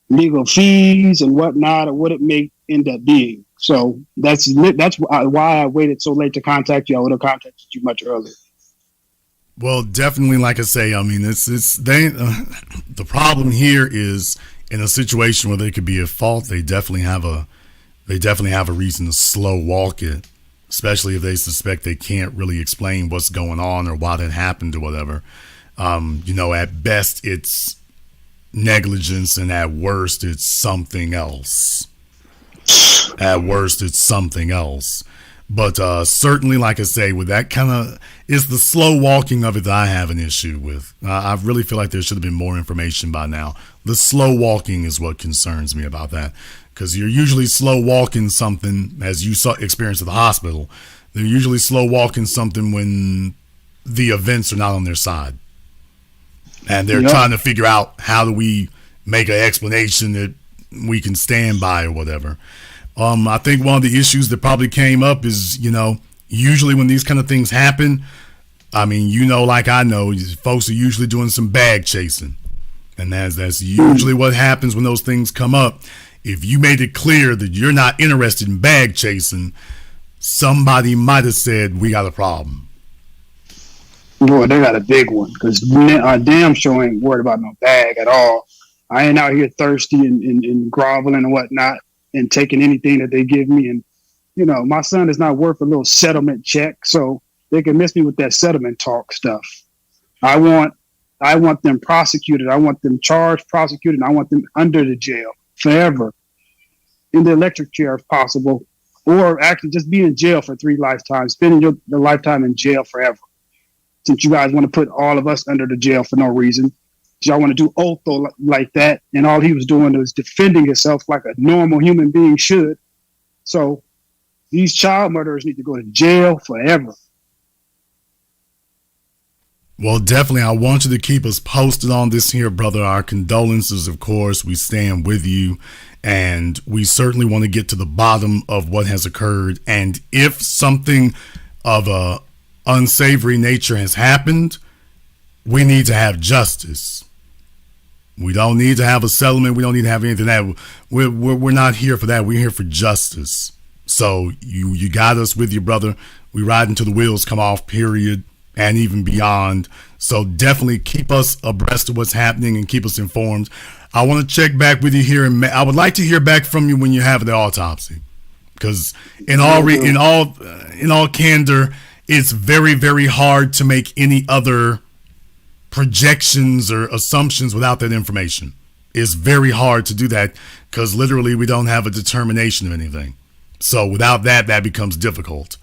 legal fees and whatnot, or what it may end up being. So that's why I waited so late to contact you. I would have contacted you much earlier. Well, definitely, like I say, the problem here is in a situation where they could be at fault. They definitely have a reason to slow walk it, especially if they suspect they can't really explain what's going on or why that happened or whatever. At best it's negligence, and at worst it's something else. But certainly, like I say, with that kind of, it's the slow walking of it that I have an issue with. I really feel like there should have been more information by now. The slow walking is what concerns me about that, because you're usually slow walking something, as you experienced at the hospital. They're usually slow walking something when the events are not on their side, and they're trying to figure out how do we make an explanation that we can stand by or whatever. I think one of the issues that probably came up is, usually when these kind of things happen, I mean, you know, like I know, folks are usually doing some bag chasing. And that's usually what happens when those things come up. If you made it clear that you're not interested in bag chasing, somebody might have said, we got a problem. Boy, they got a big one, because I damn sure ain't worried about no bag at all. I ain't out here thirsty and groveling and whatnot and taking anything that they give me. And, you know, my son is not worth a little settlement check, so they can miss me with that settlement talk stuff. I want them prosecuted. I want them charged, prosecuted, and I want them under the jail forever, in the electric chair if possible, or actually just be in jail for 3 lifetimes, spending your lifetime in jail forever. Since you guys want to put all of us under the jail for no reason. Y'all want to do Otho like that, and all he was doing was defending himself like a normal human being should. So these child murderers need to go to jail forever. Well, definitely, I want you to keep us posted on this here, brother. Our condolences, of course. We stand with you, and we certainly want to get to the bottom of what has occurred. And if something of a unsavory nature has happened, we need to have justice. We don't need to have a settlement. We don't need to have anything that we're not here for that. We're here for justice. So you got us with you, brother. We ride until the wheels come off, period, and even beyond. So definitely keep us abreast of what's happening and keep us informed. I want to check back with you here, and I would like to hear back from you when you have the autopsy, because in all candor, it's very, very hard to make any other projections or assumptions without that information. It's very hard to do that because literally we don't have a determination of anything. So without that, that becomes difficult.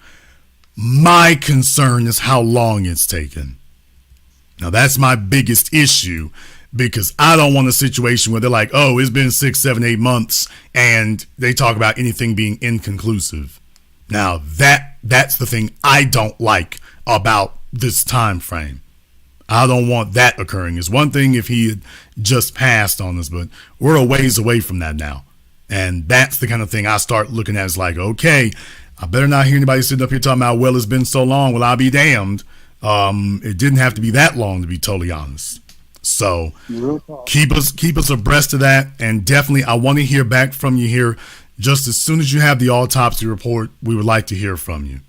My concern is how long it's taken. Now that's my biggest issue, because I don't want a situation where they're like, oh, it's been 6, 7, 8 months and they talk about anything being inconclusive. Now that's the thing I don't like about this time frame. I don't want that occurring. It's one thing if he had just passed on us, but we're a ways away from that now. And that's the kind of thing I start looking at as like, okay, I better not hear anybody sitting up here talking about, well, it's been so long. Well, I'll be damned. It didn't have to be that long, to be totally honest. So keep us abreast of that. And definitely, I want to hear back from you here. Just as soon as you have the autopsy report, we would like to hear from you.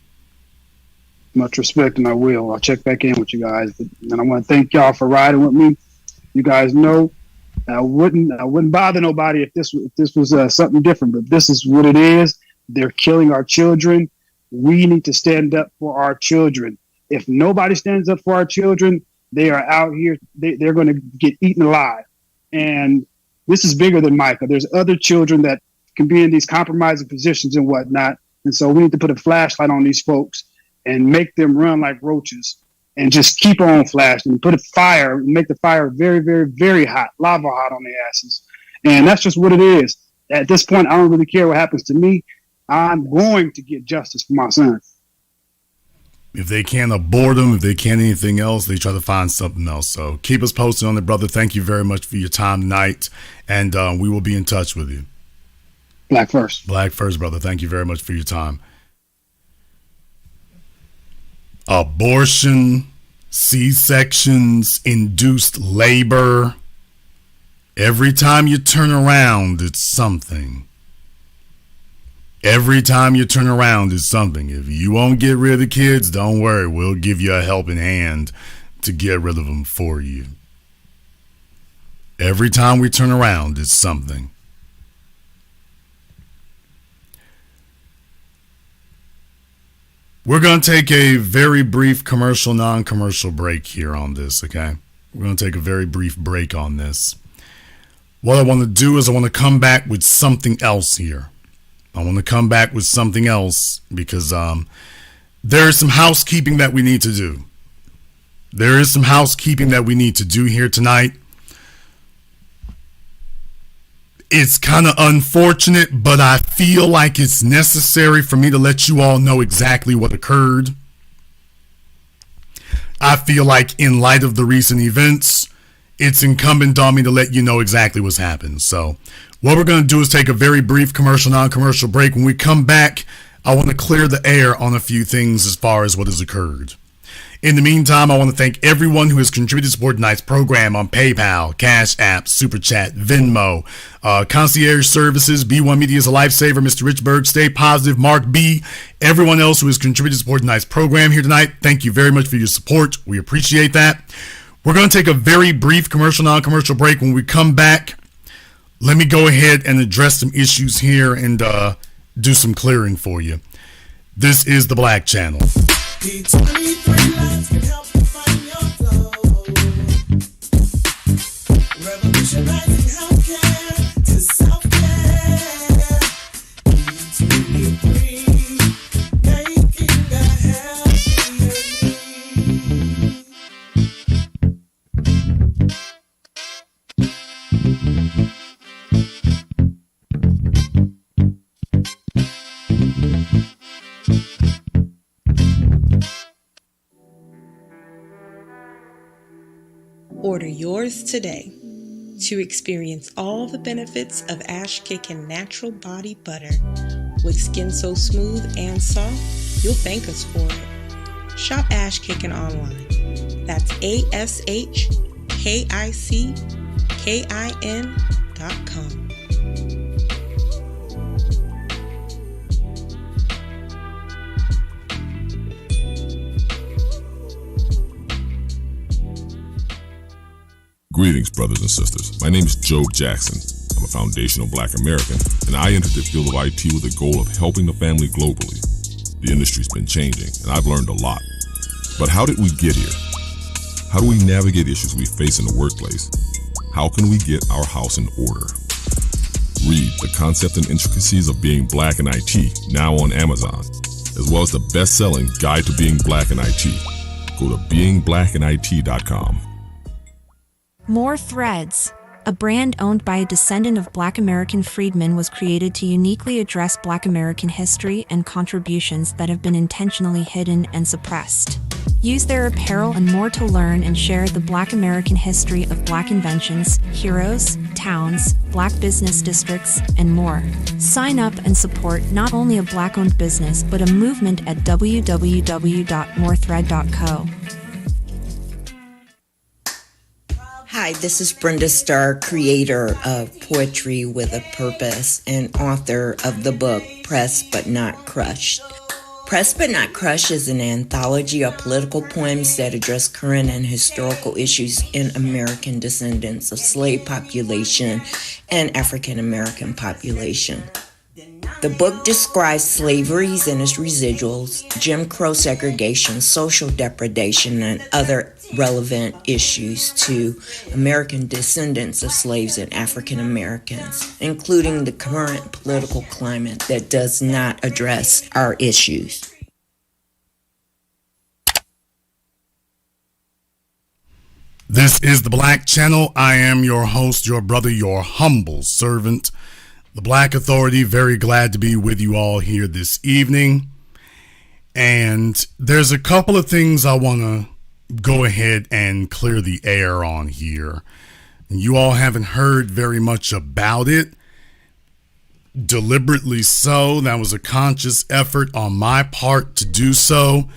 Much respect, and I will. I'll check back in with you guys. And I want to thank y'all for riding with me. You guys know I wouldn't bother nobody if this was something different, but this is what it is. They're killing our children. We need to stand up for our children. If nobody stands up for our children, they are out here. They're going to get eaten alive. And this is bigger than Micah. There's other children that can be in these compromising positions and whatnot. And so we need to put a flashlight on these folks and make them run like roaches, and just keep on flashing and put a fire, make the fire very, very, very hot, lava hot on their asses. And that's just what it is. At this point, I don't really care what happens to me. I'm going to get justice for my son. If they can't abort him, if they can't anything else, they try to find something else. So keep us posted on it, brother. Thank you very much for your time tonight, and we will be in touch with you. Black first. Black first, brother. Thank you very much for your time. Abortion, C-sections, induced labor. Every time you turn around, it's something. Every time you turn around, it's something. If you won't get rid of the kids, don't worry. We'll give you a helping hand to get rid of them for you. Every time we turn around, it's something. We're going to take a very brief commercial, non-commercial break here on this, okay? We're going to take a very brief break on this. What I want to do is I want to come back with something else here. I want to come back with something else because there is some housekeeping that we need to do. There is some housekeeping that we need to do here tonight. It's kind of unfortunate, but I feel like it's necessary for me to let you all know exactly what occurred. I feel like in light of the recent events, it's incumbent on me to let you know exactly what's happened. So what we're going to do is take a very brief commercial, non-commercial break. When we come back, I want to clear the air on a few things as far as what has occurred. In the meantime, I want to thank everyone who has contributed to support tonight's program on PayPal, CashApp, Super Chat, Venmo, Concierge Services, B1 Media is a Lifesaver, Mr. Richburg, Stay Positive, Mark B, everyone else who has contributed to support tonight's program here tonight. Thank you very much for your support. We appreciate that. We're going to take a very brief commercial, non-commercial break. When we come back, let me go ahead and address some issues here and do some clearing for you. This is the Black Channel. P23 lights can help you find your flow. Revolutionizing healthcare to self-care. P23 making a healthier Order yours today to experience all the benefits of Ash Kickin' Natural Body Butter. With skin so smooth and soft, you'll thank us for it. Shop Ash Kickin' online. That's ASHKICKIN.com. Greetings, brothers and sisters. My name is Joe Jackson. I'm a foundational Black American, and I entered the field of IT with the goal of helping the family globally. The industry's been changing, and I've learned a lot. But how did we get here? How do we navigate issues we face in the workplace? How can we get our house in order? Read The Concept and Intricacies of Being Black in IT, now on Amazon, as well as the best-selling Guide to Being Black in IT. Go to beingblackинit.com. More Threads, a brand owned by a descendant of Black American freedmen, was created to uniquely address Black American history and contributions that have been intentionally hidden and suppressed. Use their apparel and more to learn and share the Black American history of Black inventions, heroes, towns, Black business districts, and more. Sign up and support not only a Black-owned business, but a movement at www.morethread.co. Hi, this is Brenda Starr, creator of Poetry with a Purpose and author of the book Pressed But Not Crushed. Pressed But Not Crushed is an anthology of political poems that address current and historical issues in American descendants of slave population and African American population. The book describes slaveries and its residuals, Jim Crow segregation, social depredation, and other relevant issues to American descendants of slaves and African Americans, including the current political climate that does not address our issues. This is the Black Channel. I am your host, your brother, your humble servant, the Black Authority. Very glad to be with you all here this evening. And there's a couple of things I want to go ahead and clear the air on here. And you all haven't heard very much about it. Deliberately so. That was a conscious effort on my part to do so.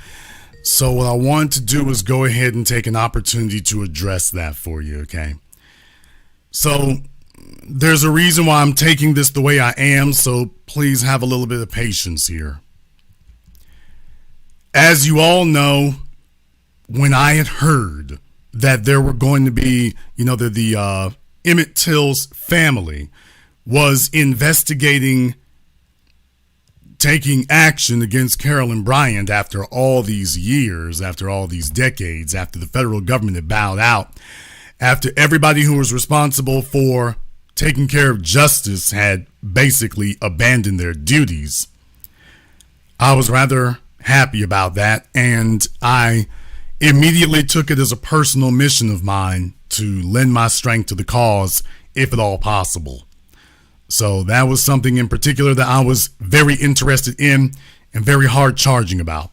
So what I want to do is go ahead and take an opportunity to address that for you, okay? So there's a reason why I'm taking this the way I am, so please have a little bit of patience here. As you all know, when I had heard that there were going to be, that the Emmett Till's family was investigating taking action against Carolyn Bryant after all these years, after all these decades, after the federal government had bowed out, after everybody who was responsible for taking care of justice had basically abandoned their duties, I was rather happy about that, and I immediately took it as a personal mission of mine to lend my strength to the cause, if at all possible. So that was something in particular that I was very interested in and very hard charging about.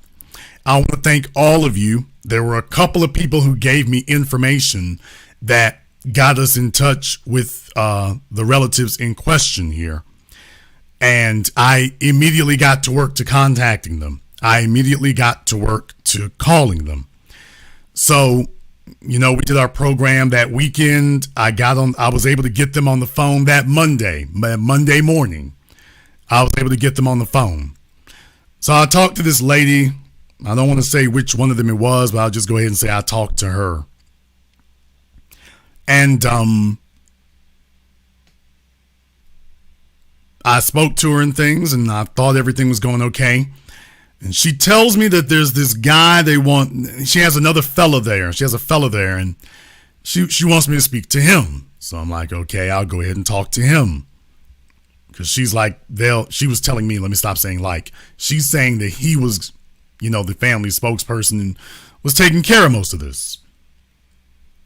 I want to thank all of you. There were a couple of people who gave me information that got us in touch with the relatives in question here. And I immediately got to work to contacting them. I immediately got to work to calling them. So, we did our program that weekend. I was able to get them on the phone that Monday morning. I was able to get them on the phone. So I talked to this lady. I don't want to say which one of them it was, but I'll just go ahead and say I talked to her. And I spoke to her and things, and I thought everything was going okay. And she tells me that there's this guy she has another fella there. She has a fella there, and she wants me to speak to him. So I'm like, okay, I'll go ahead and talk to him. Because she's like, she was telling me, let me stop saying like. She's saying that he was, the family spokesperson and was taking care of most of this.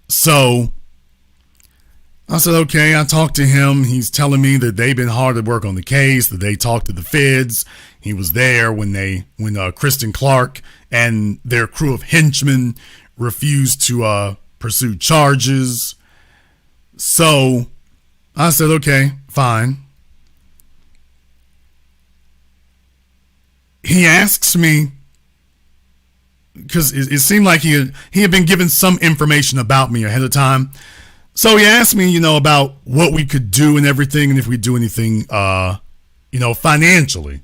So I said, okay, I talked to him. He's telling me that they've been hard at work on the case, that they talked to the feds. He was there when Kristen Clark and their crew of henchmen refused to pursue charges. So I said, okay, fine. He asks me, because it seemed like he had been given some information about me ahead of time. So he asked me, about what we could do and everything, and if we do anything, financially.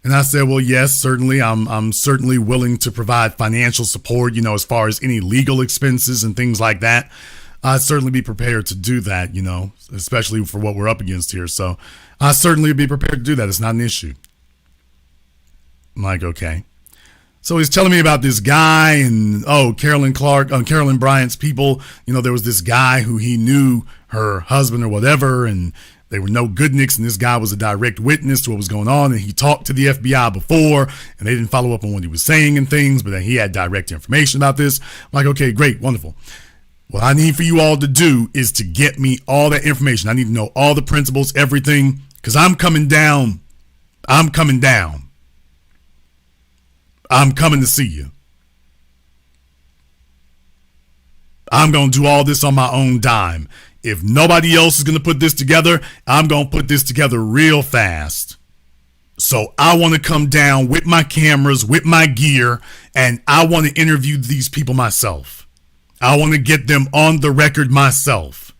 And I said, well, yes, certainly. I'm certainly willing to provide financial support, as far as any legal expenses and things like that. I'd certainly be prepared to do that, especially for what we're up against here. So I certainly would be prepared to do that. It's not an issue. I'm like, okay. So he's telling me about this guy and, Carolyn Bryant's people. There was this guy who he knew her husband or whatever, and they were no good nicks, and this guy was a direct witness to what was going on, and he talked to the FBI before, and they didn't follow up on what he was saying and things, but then he had direct information about this. I'm like, okay, great, wonderful. What I need for you all to do is to get me all that information. I need to know all the principles, everything, because I'm coming down. I'm coming to see you. I'm going to do all this on my own dime. If nobody else is going to put this together, I'm going to put this together real fast. So I want to come down with my cameras, with my gear, and I want to interview these people myself. I want to get them on the record myself.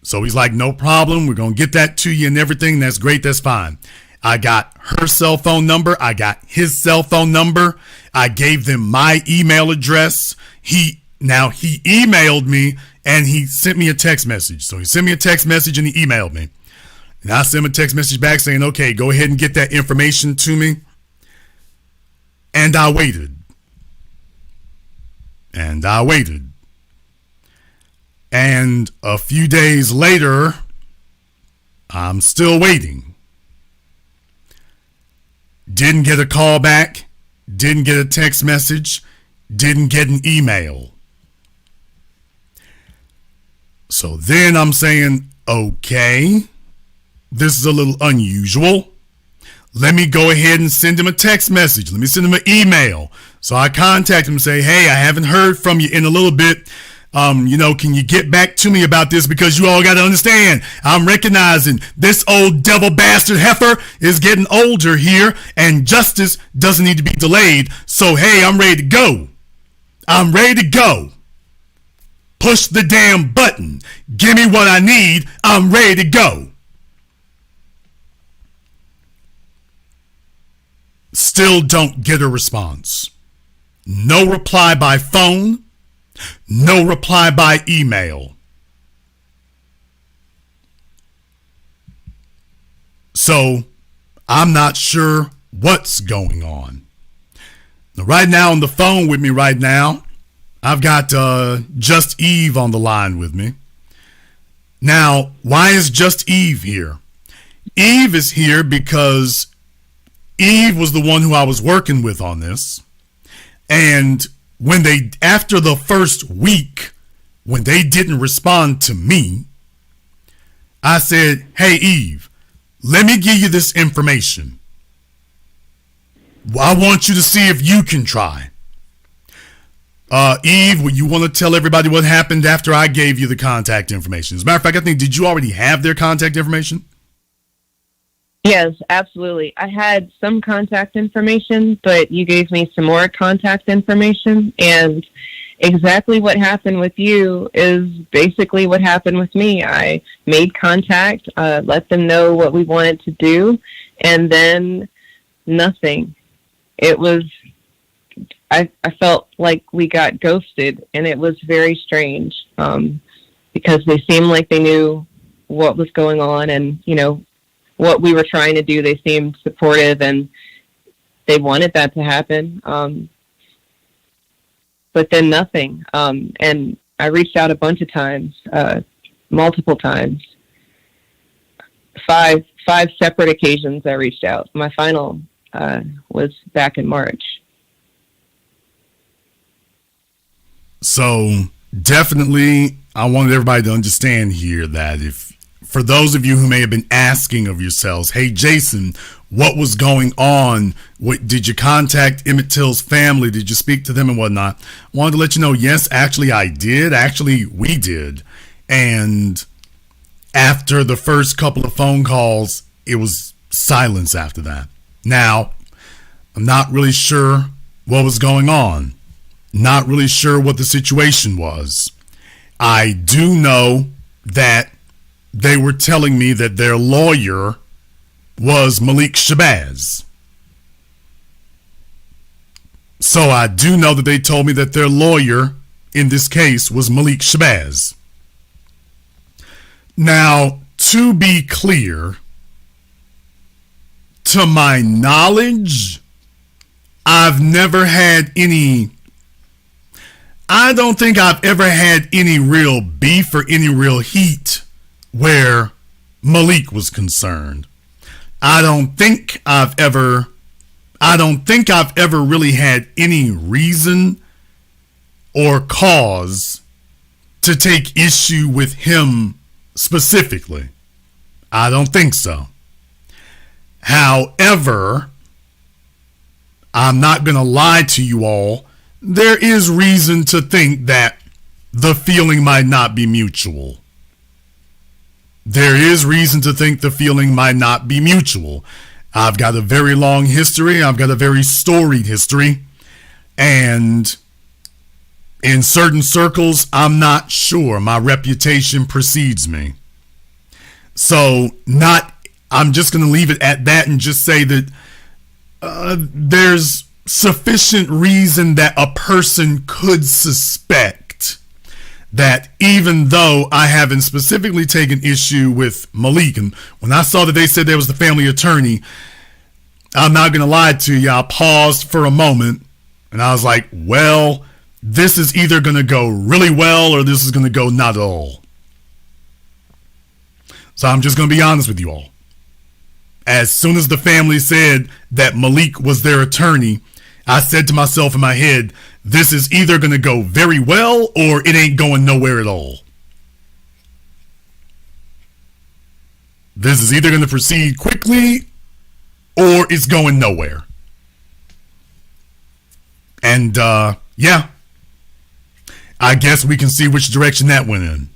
So he's like, no problem. We're going to get that to you and everything. That's great. That's fine. I got her cell phone number. I got his cell phone number. I gave them my email address. He emailed me and he sent me a text message. So he sent me a text message and he emailed me. And I sent him a text message back saying, okay, go ahead and get that information to me. And I waited. And I waited. And a few days later, I'm still waiting. Didn't get a call back. Didn't get a text message. Didn't get an email. So then I'm saying, okay, this is a little unusual. Let me go ahead and send him a text message. Let me send him an email. So I contact him and say, hey, I haven't heard from you in a little bit. Can you get back to me about this? Because you all got to understand, I'm recognizing this old devil bastard heifer is getting older here and justice doesn't need to be delayed. So, hey, I'm ready to go. I'm ready to go. Push the damn button. Give me what I need. I'm ready to go. Still don't get a response. No reply by phone. No reply by email. So I'm not sure what's going on. Now, right now on the phone with me right now, I've got Just Eve on the line with me. Now, why is Just Eve here? Eve is here because Eve was the one who I was working with on this. And after the first week, when they didn't respond to me, I said, hey, Eve, let me give you this information. I want you to see if you can try. Eve, would you want to tell everybody what happened after I gave you the contact information? As a matter of fact, I think, did you already have their contact information? Yes, absolutely. I had some contact information, but you gave me some more contact information, and exactly what happened with you is basically what happened with me. I made contact, let them know what we wanted to do, and then nothing. It was, I felt like we got ghosted, and it was very strange, because they seemed like they knew what was going on, and, you know, what we were trying to do. They seemed supportive, and they wanted that to happen. But then nothing. And I reached out a bunch of times, multiple times. Five separate occasions I reached out. My final was back in March. So definitely, I wanted everybody to understand here that if, for those of you who may have been asking of yourselves, hey, Jason, what was going on? What, did you contact Emmett Till's family? Did you speak to them and whatnot? I wanted to let you know, yes, actually I did. Actually, we did. And after the first couple of phone calls, it was silence after that. Now, I'm not really sure what was going on. Not really sure what the situation was. I do know that they were telling me that their lawyer was Malik Shabazz. So I do know that they told me that their lawyer in this case was Malik Shabazz. Now, to be clear, to my knowledge, I've never had any, I don't think I've ever had any real beef or any real heat where Malik was concerned. I don't think I've ever really had any reason or cause to take issue with him specifically. I don't think so. However, I'm not going to lie to you all. There is reason to think that the feeling might not be mutual. There is reason to think the feeling might not be mutual. I've got a very long history. I've got a very storied history. And in certain circles, I'm not sure. My reputation precedes me. So I'm just going to leave it at that and just say that there's sufficient reason that a person could suspect that even though I haven't specifically taken issue with Malik, and when I saw that they said there was the family attorney, I'm not going to lie to you, I paused for a moment and I was like, well, this is either going to go really well or this is going to go not at all. So I'm just going to be honest with you all. As soon as the family said that Malik was their attorney, I said to myself in my head, this is either going to go very well or it ain't going nowhere at all. This is either going to proceed quickly or it's going nowhere. And yeah, I guess we can see which direction that went in.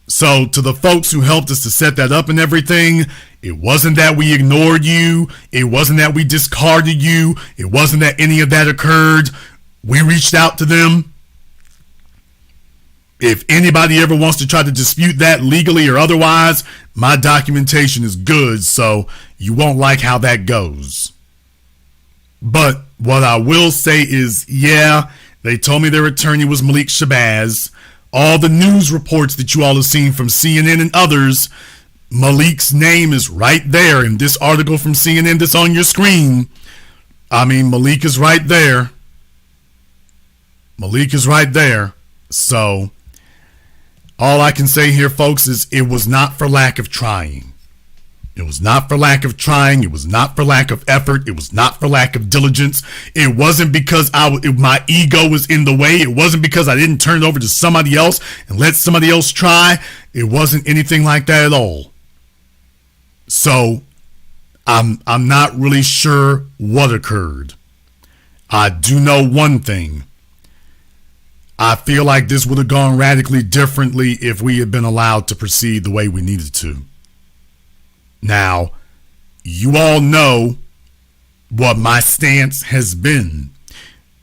So to the folks who helped us to set that up and everything, it wasn't that we ignored you. It wasn't that we discarded you. It wasn't that any of that occurred. We reached out to them. If anybody ever wants to try to dispute that legally or otherwise, my documentation is good, so you won't like how that goes. But what I will say is, yeah, they told me their attorney was Malik Shabazz. All the news reports that you all have seen from CNN and others, Malik's name is right there in this article from CNN that's on your screen. I mean, Malik is right there. Malik is right there. So all I can say here, folks, is it was not for lack of trying. It was not for lack of trying. It was not for lack of effort. It was not for lack of diligence. It wasn't because my ego was in the way. It wasn't because I didn't turn it over to somebody else and let somebody else try. It wasn't anything like that at all. So I'm not really sure what occurred. I do know one thing. I feel like this would have gone radically differently if we had been allowed to proceed the way we needed to. Now, you all know what my stance has been.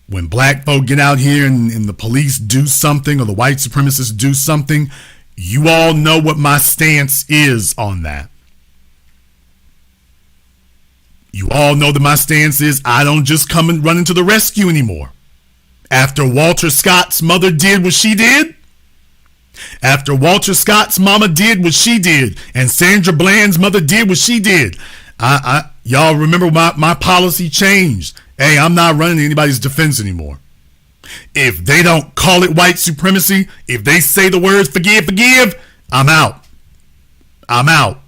When black folk get out here and the police do something or the white supremacists do something, you all know what my stance is on that. You all know that my stance is I don't just come and run into the rescue anymore. After Walter Scott's mother did what she did, after Walter Scott's mama did what she did, and Sandra Bland's mother did what she did, y'all remember my policy changed. Hey, I'm not running anybody's defense anymore. If they don't call it white supremacy, if they say the words forgive, I'm out. I'm out.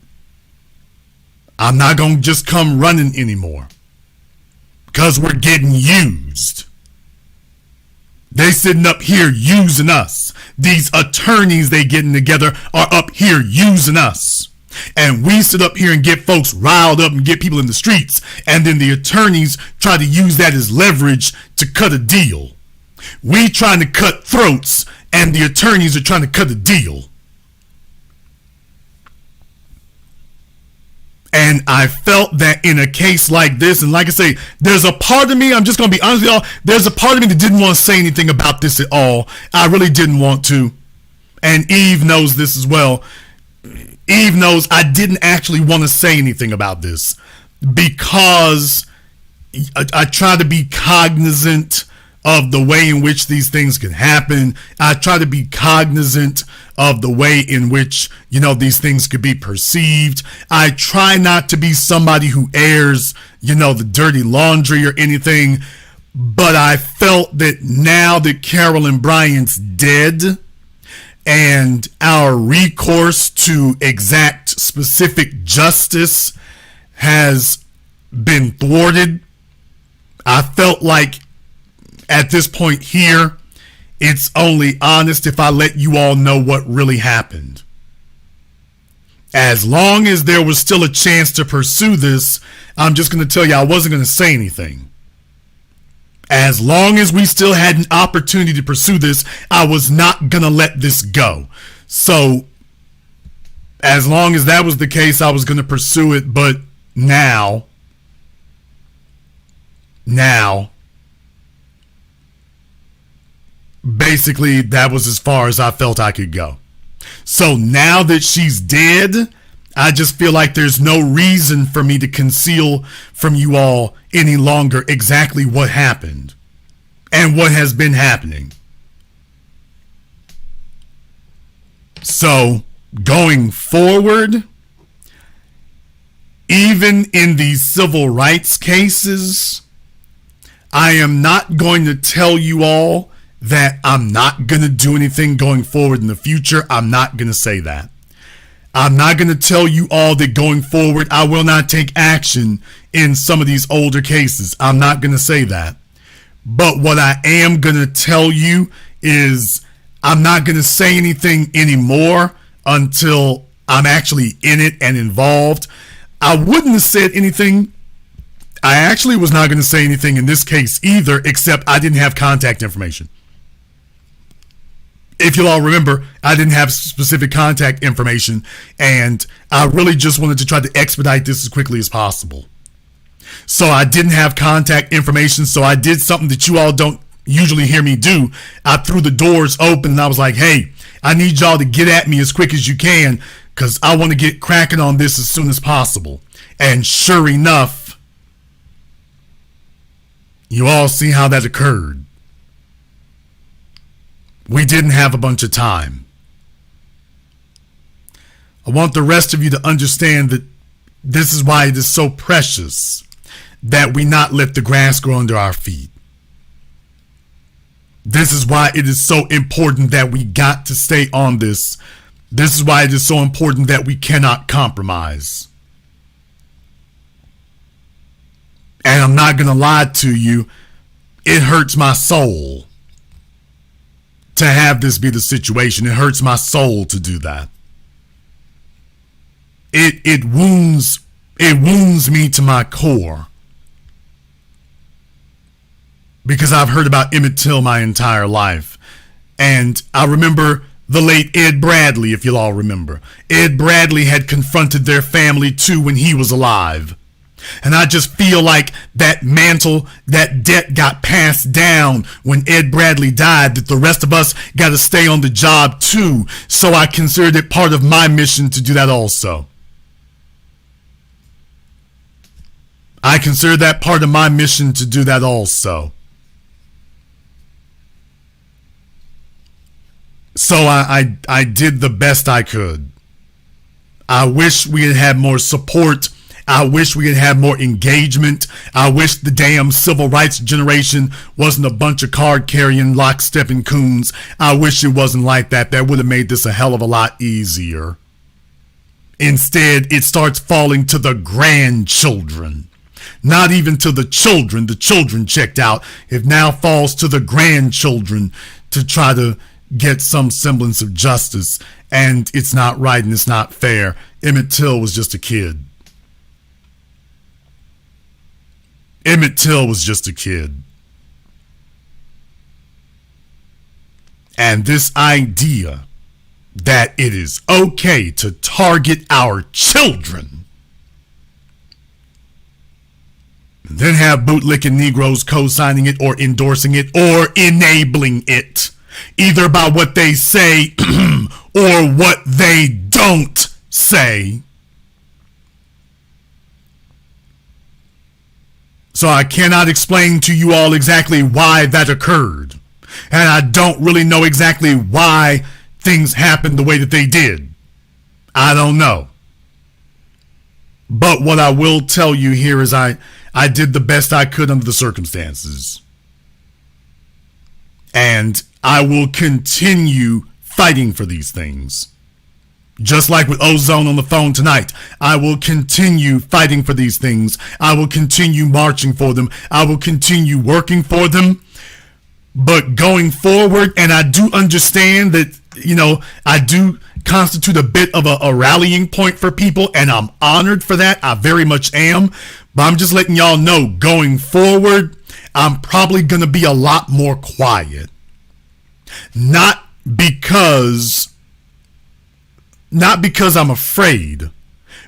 I'm not going to just come running anymore. Because we're getting used. They sitting up here using us. These attorneys they getting together are up here using us. And we sit up here and get folks riled up and get people in the streets. And then the attorneys try to use that as leverage to cut a deal. We trying to cut throats and the attorneys are trying to cut a deal. And I felt that in a case like this, and like I say, there's a part of me, I'm just going to be honest with y'all, there's a part of me that didn't want to say anything about this at all. I really didn't want to. And Eve knows this as well. Eve knows I didn't actually want to say anything about this because I try to be cognizant of the way in which these things can happen. I try to be cognizant of the way in which, these things could be perceived. I try not to be somebody who airs, the dirty laundry or anything, but I felt that now that Carolyn Bryant's dead and our recourse to exact specific justice has been thwarted, I felt like at this point here, it's only honest if I let you all know what really happened. As long as there was still a chance to pursue this, I'm just going to tell you I wasn't going to say anything. As long as we still had an opportunity to pursue this, I was not going to let this go. So, as long as that was the case, I was going to pursue it. But now, basically, that was as far as I felt I could go. So now that she's dead, I just feel like there's no reason for me to conceal from you all any longer exactly what happened and what has been happening. So, going forward, even in these civil rights cases, I am not going to tell you all that I'm not going to do anything going forward in the future. I'm not going to say that. I'm not going to tell you all that going forward I will not take action in some of these older cases. I'm not going to say that. But what I am going to tell you is I'm not going to say anything anymore until I'm actually in it and involved. I wouldn't have said anything. I actually was not going to say anything in this case either, except I didn't have contact information. If you all remember, I didn't have specific contact information, and I really just wanted to try to expedite this as quickly as possible. So I didn't have contact information, so I did something that you all don't usually hear me do. I threw the doors open, and I was like, hey, I need y'all to get at me as quick as you can, because I want to get cracking on this as soon as possible. And sure enough, you all see how that occurred. We didn't have a bunch of time. I want the rest of you to understand that this is why it is so precious that we not let the grass grow under our feet. This is why it is so important that we got to stay on this. This is why it is so important that we cannot compromise. And I'm not going to lie to you, it hurts my soul to have this be the situation. It hurts my soul to do that. It wounds me to my core. Because I've heard about Emmett Till my entire life. And I remember the late Ed Bradley, if you'll all remember. Ed Bradley had confronted their family too when he was alive. And I just feel like that mantle, that debt got passed down when Ed Bradley died, that the rest of us got to stay on the job too. So I considered it part of my mission to do that also. I consider that part of my mission to do that also. So I did the best I could. I wish we had had more support. I wish we had had more engagement. I wish the damn civil rights generation wasn't a bunch of card-carrying, lock-stepping coons. I wish it wasn't like that. That would have made this a hell of a lot easier. Instead, it starts falling to the grandchildren. Not even to the children. The children checked out. It now falls to the grandchildren to try to get some semblance of justice. And it's not right and it's not fair. Emmett Till was just a kid. Emmett Till was just a kid. And this idea that it is okay to target our children and then have bootlicking Negroes co-signing it or endorsing it or enabling it, either by what they say or what they don't say. So I cannot explain to you all exactly why that occurred. And I don't really know exactly why things happened the way that they did. I don't know. But what I will tell you here is I did the best I could under the circumstances. And I will continue fighting for these things. Just like with Ozone on the phone tonight, I will continue fighting for these things. I will continue marching for them. I will continue working for them. But going forward, and I do understand that, I do constitute a bit of a rallying point for people, and I'm honored for that. I very much am. But I'm just letting y'all know, going forward, I'm probably going to be a lot more quiet. Not because I'm afraid,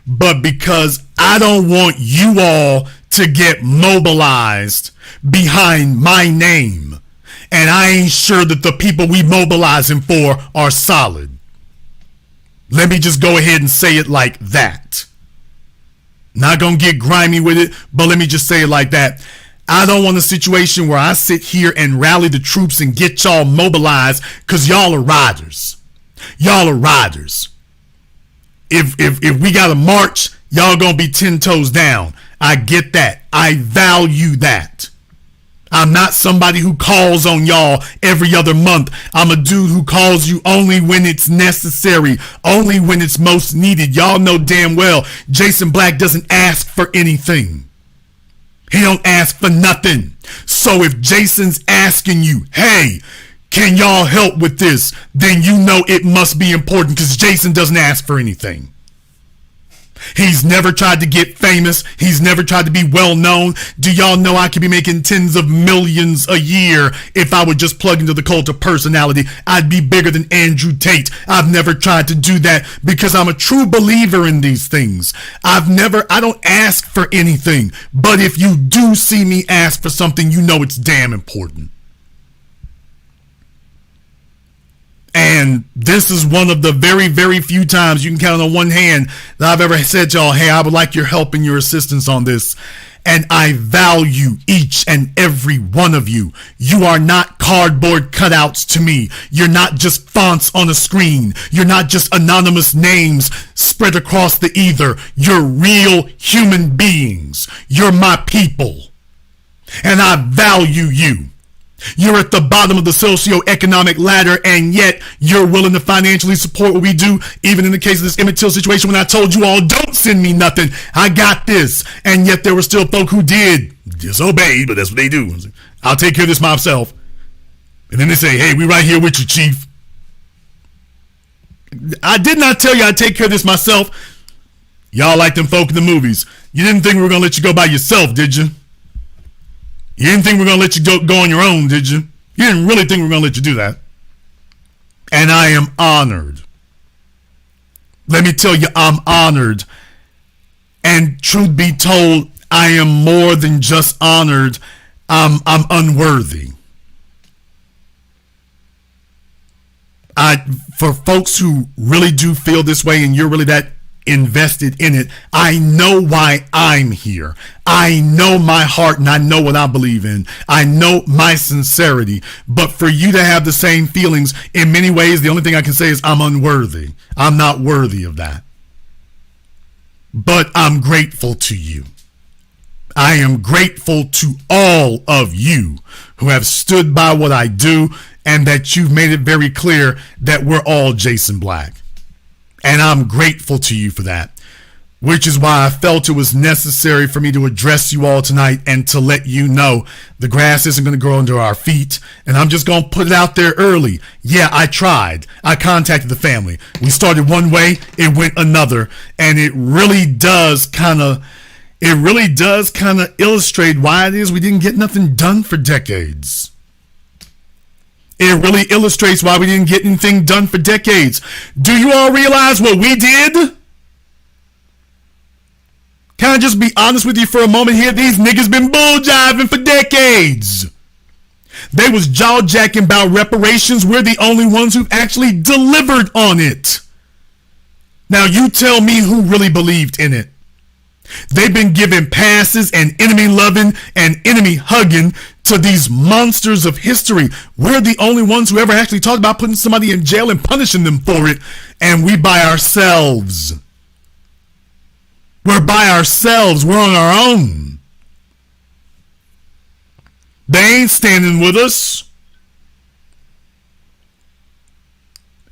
but because I don't want you all to get mobilized behind my name. And I ain't sure that the people we mobilizing for are solid. Let me just go ahead and say it like that. Not gonna get grimy with it, but let me just say it like that. I don't want a situation where I sit here and rally the troops and get y'all mobilized because y'all are riders. Y'all are riders. If we got to march, y'all gonna be 10 toes down. I get that. I value that. I'm not somebody who calls on y'all every other month. I'm a dude who calls you only when it's necessary, only when it's most needed. Y'all know damn well Jason Black doesn't ask for anything. He don't ask for nothing. So if Jason's asking you, hey, can y'all help with this? Then you know it must be important because Jason doesn't ask for anything. He's never tried to get famous. He's never tried to be well known. Do y'all know I could be making tens of millions a year if I would just plug into the cult of personality? I'd be bigger than Andrew Tate. I've never tried to do that because I'm a true believer in these things. I don't ask for anything. But if you do see me ask for something, you know it's damn important. And this is one of the very, very few times you can count on one hand that I've ever said to y'all, hey, I would like your help and your assistance on this. And I value each and every one of you. You are not cardboard cutouts to me. You're not just fonts on a screen. You're not just anonymous names spread across the ether. You're real human beings. You're my people. And I value you. You're at the bottom of the socioeconomic ladder, and yet you're willing to financially support what we do, even in the case of this Emmett Till situation when I told you all, don't send me nothing. I got this. And yet there were still folk who did disobey, but that's what they do. I'll take care of this myself. And then they say, hey, we right here with you, Chief. I did not tell you I'd take care of this myself. Y'all like them folk in the movies. You didn't think we were going to let you go by yourself, did you? You didn't think we're going to let you go on your own, did you? You didn't really think we're going to let you do that. And I am honored. Let me tell you, I'm honored. And truth be told, I am more than just honored. I'm unworthy. For folks who really do feel this way and you're really that invested in it, I know why I'm here. I know my heart and I know what I believe in. I know my sincerity. But for you to have the same feelings, in many ways, the only thing I can say is I'm unworthy. I'm not worthy of that. But I'm grateful to you. I am grateful to all of you who have stood by what I do and that you've made it very clear that we're all Jason Black. And I'm grateful to you for that, which is why I felt it was necessary for me to address you all tonight and to let you know the grass isn't going to grow under our feet. And I'm just going to put it out there early. Yeah, I tried. I contacted the family. We started one way, it went another. And it really does kind of illustrate why it is we didn't get nothing done for decades. It really illustrates why we didn't get anything done for decades. Do you all realize what we did? Can I just be honest with you for a moment here? These niggas been bull jiving for decades. They was jaw jacking about reparations. We're the only ones who've actually delivered on it. Now you tell me who really believed in it. They've been giving passes and enemy loving and enemy hugging to these monsters of history. We're the only ones who ever actually talked about putting somebody in jail and punishing them for it. And we by ourselves. We're by ourselves. We're on our own. They ain't standing with us.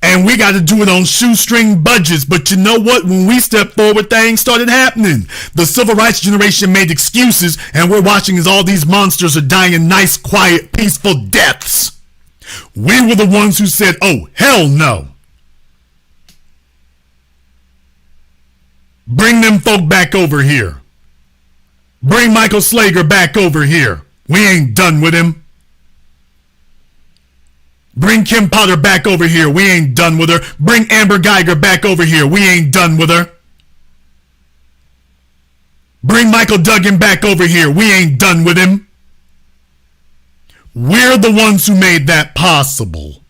And we got to do it on shoestring budgets. But you know what? When we stepped forward, things started happening. The civil rights generation made excuses, and we're watching as all these monsters are dying nice, quiet, peaceful deaths. We were the ones who said, oh, hell no. Bring them folk back over here. Bring Michael Slager back over here. We ain't done with him. Bring Kim Potter back over here. We ain't done with her. Bring Amber Geiger back over here. We ain't done with her. Bring Michael Duggan back over here. We ain't done with him. We're the ones who made that possible.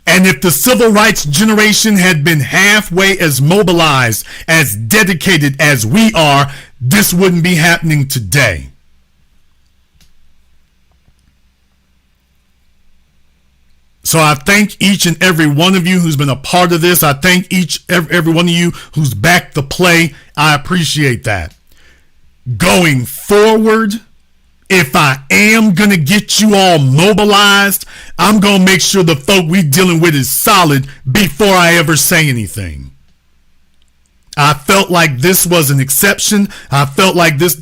And if the civil rights generation had been halfway as mobilized, as dedicated as we are, this wouldn't be happening today. So I thank each and every one of you who's been a part of this. I thank every one of you who's backed the play. I appreciate that. Going forward, if I am going to get you all mobilized, I'm going to make sure the folk we dealing with is solid before I ever say anything. I felt like this was an exception. I felt like this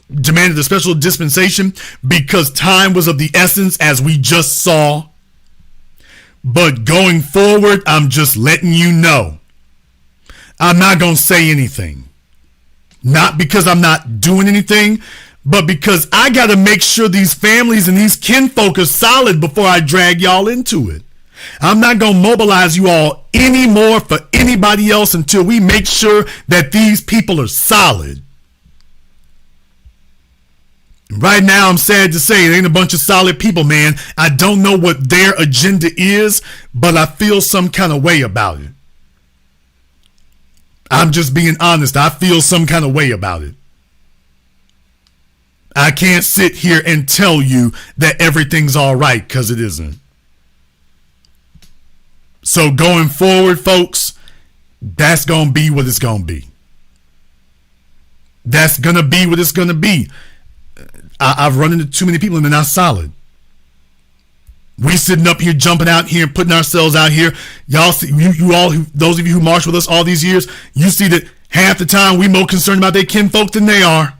demanded a special dispensation because time was of the essence, as we just saw. But going forward, I'm just letting you know. I'm not going to say anything. Not because I'm not doing anything, but because I got to make sure these families and these kinfolk are solid before I drag y'all into it. I'm not going to mobilize you all anymore for anybody else until we make sure that these people are solid. Right now, I'm sad to say it ain't a bunch of solid people, man. I don't know what their agenda is, but I feel some kind of way about it. I'm just being honest. I feel some kind of way about it. I can't sit here and tell you that everything's all right, because it isn't. So going forward, folks, that's going to be what it's going to be. That's going to be what it's going to be. I've run into too many people and they're not solid. We sitting up here, jumping out here, putting ourselves out here. Y'all see, you all, those of you who marched with us all these years, you see that half the time we more concerned about their kinfolk than they are.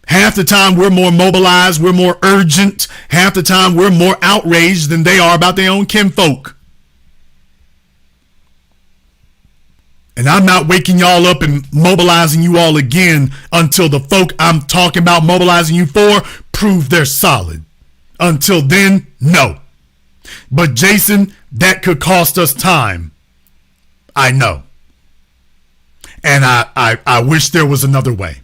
Half the time we're more mobilized, we're more urgent. Half the time we're more outraged than they are about their own kinfolk. And I'm not waking y'all up and mobilizing you all again until the folk I'm talking about mobilizing you for prove they're solid. Until then, no. But Jason, that could cost us time. I know. And I wish there was another way.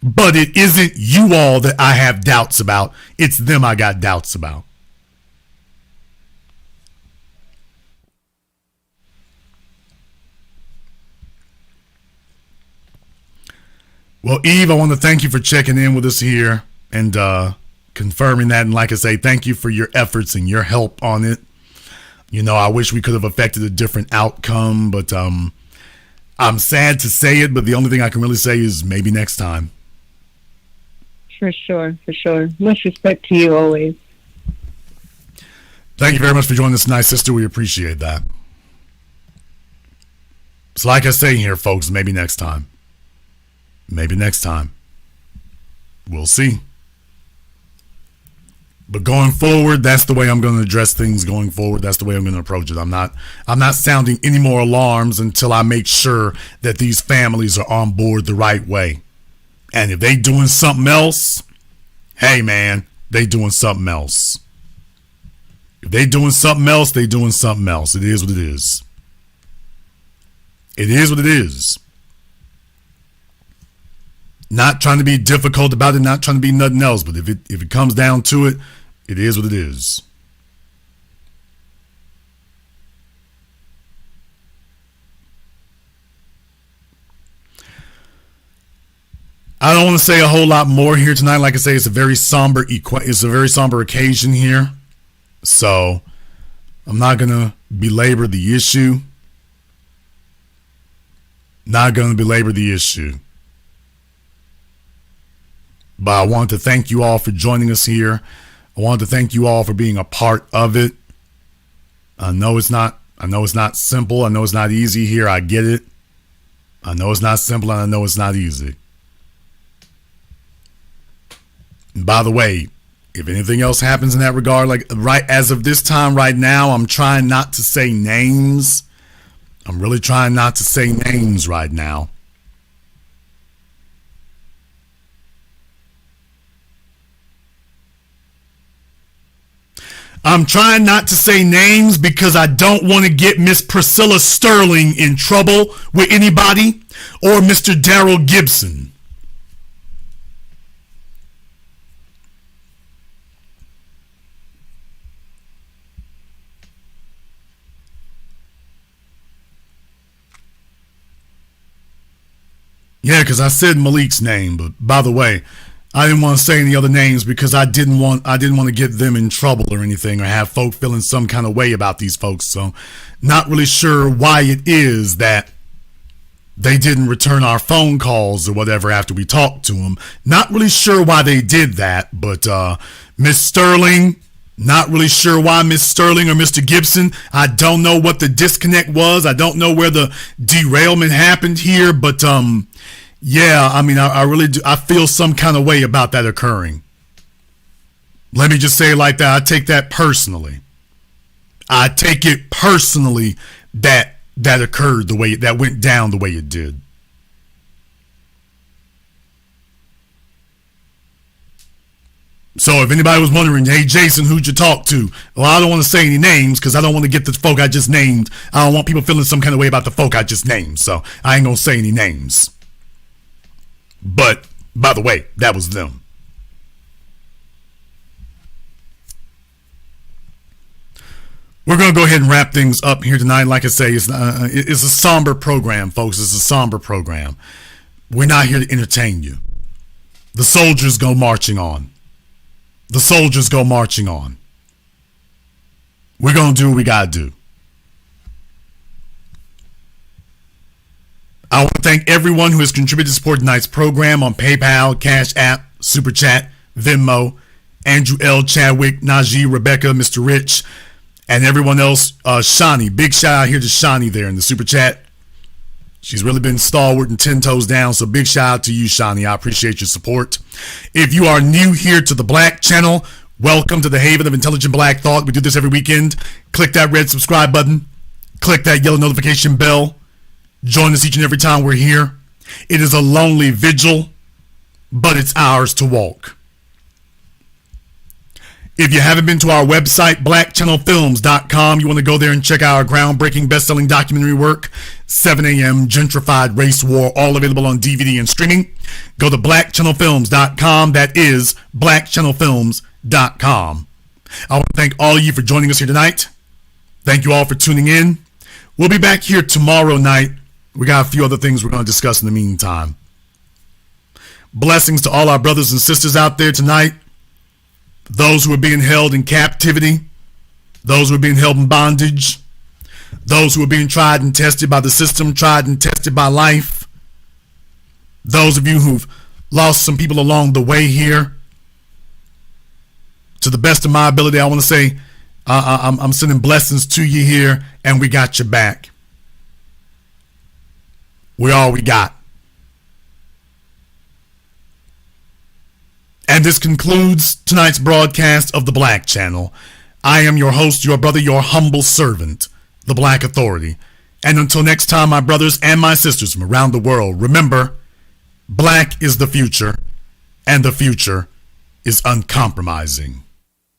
But it isn't you all that I have doubts about. It's them I got doubts about. Well, Eve, I want to thank you for checking in with us here and confirming that. And like I say, thank you for your efforts and your help on it. You know, I wish we could have affected a different outcome, but I'm sad to say it, but the only thing I can really say is maybe next time. For sure, for sure. Much respect to you always. Thank you very much for joining us tonight, sister. We appreciate that. It's like I say here, folks, maybe next time. Maybe next time. We'll see. But going forward, that's the way I'm going to address things going forward. That's the way I'm going to approach it. I'm not sounding any more alarms until I make sure that these families are on board the right way. And if they doing something else, hey man, they doing something else. If they doing something else, they doing something else. It is what it is. It is what it is. Not trying to be difficult about it, not trying to be nothing else, but if it comes down to it, it is what it is. I don't want to say a whole lot more here tonight. Like I say, it's a very somber occasion here. So I'm not going to belabor the issue. Not going to belabor the issue. But I want to thank you all for joining us here. I want to thank you all for being a part of it. I know it's not simple. I know it's not easy here. I get it. I know it's not simple and I know it's not easy. And by the way, if anything else happens in that regard, like right as of this time right now, I'm trying not to say names. I'm really trying not to say names right now. I'm trying not to say names because I don't want to get Miss Priscilla Sterling in trouble with anybody or Mr. Daryl Gibson. Yeah, because I said Malik's name, but by the way, I didn't want to say any other names because I didn't want to get them in trouble or anything or have folk feeling some kind of way about these folks. So not really sure why it is that they didn't return our phone calls or whatever after we talked to them. Not really sure why they did that, but Miss Sterling, not really sure why Miss Sterling or Mr. Gibson. I don't know what the disconnect was. I don't know where the derailment happened here, but yeah, I mean, I really do. I feel some kind of way about that occurring. Let me just say it like that. I take that personally. I take it personally that occurred the way that went down the way it did. So if anybody was wondering, hey, Jason, who'd you talk to? Well, I don't want to say any names because I don't want to get the folk I just named. I don't want people feeling some kind of way about the folk I just named. So I ain't going to say any names. But, by the way, that was them. We're going to go ahead and wrap things up here tonight. Like I say, it's a somber program, folks. It's a somber program. We're not here to entertain you. The soldiers go marching on. The soldiers go marching on. We're going to do what we got to do. I want to thank everyone who has contributed to support tonight's program on PayPal, Cash App, Super Chat, Venmo, Andrew L. Chadwick, Najee, Rebecca, Mr. Rich, and everyone else. Shani, big shout out here to Shani there in the Super Chat. She's really been stalwart and 10 toes down, so big shout out to you, Shani. I appreciate your support. If you are new here to the Black Channel, welcome to the haven of intelligent black thought. We do this every weekend. Click that red subscribe button. Click that yellow notification bell. Join us each and every time we're here. It is a lonely vigil, but it's ours to walk. If you haven't been to our website, blackchannelfilms.com, you want to go there and check out our groundbreaking best-selling documentary work, 7 a.m. Gentrified Race War, all available on DVD and streaming. Go to blackchannelfilms.com. That is blackchannelfilms.com. I want to thank all of you for joining us here tonight. Thank you all for tuning in. We'll be back here tomorrow night. We got a few other things we're going to discuss in the meantime. Blessings to all our brothers and sisters out there tonight. Those who are being held in captivity, those who are being held in bondage, those who are being tried and tested by the system, tried and tested by life, those of you who've lost some people along the way here. To the best of my ability, I want to say I'm sending blessings to you here, and we got your back. We're all we got. And this concludes tonight's broadcast of The Black Channel. I am your host, your brother, your humble servant, The Black Authority. And until next time, my brothers and my sisters from around the world, remember, black is the future, and the future is uncompromising.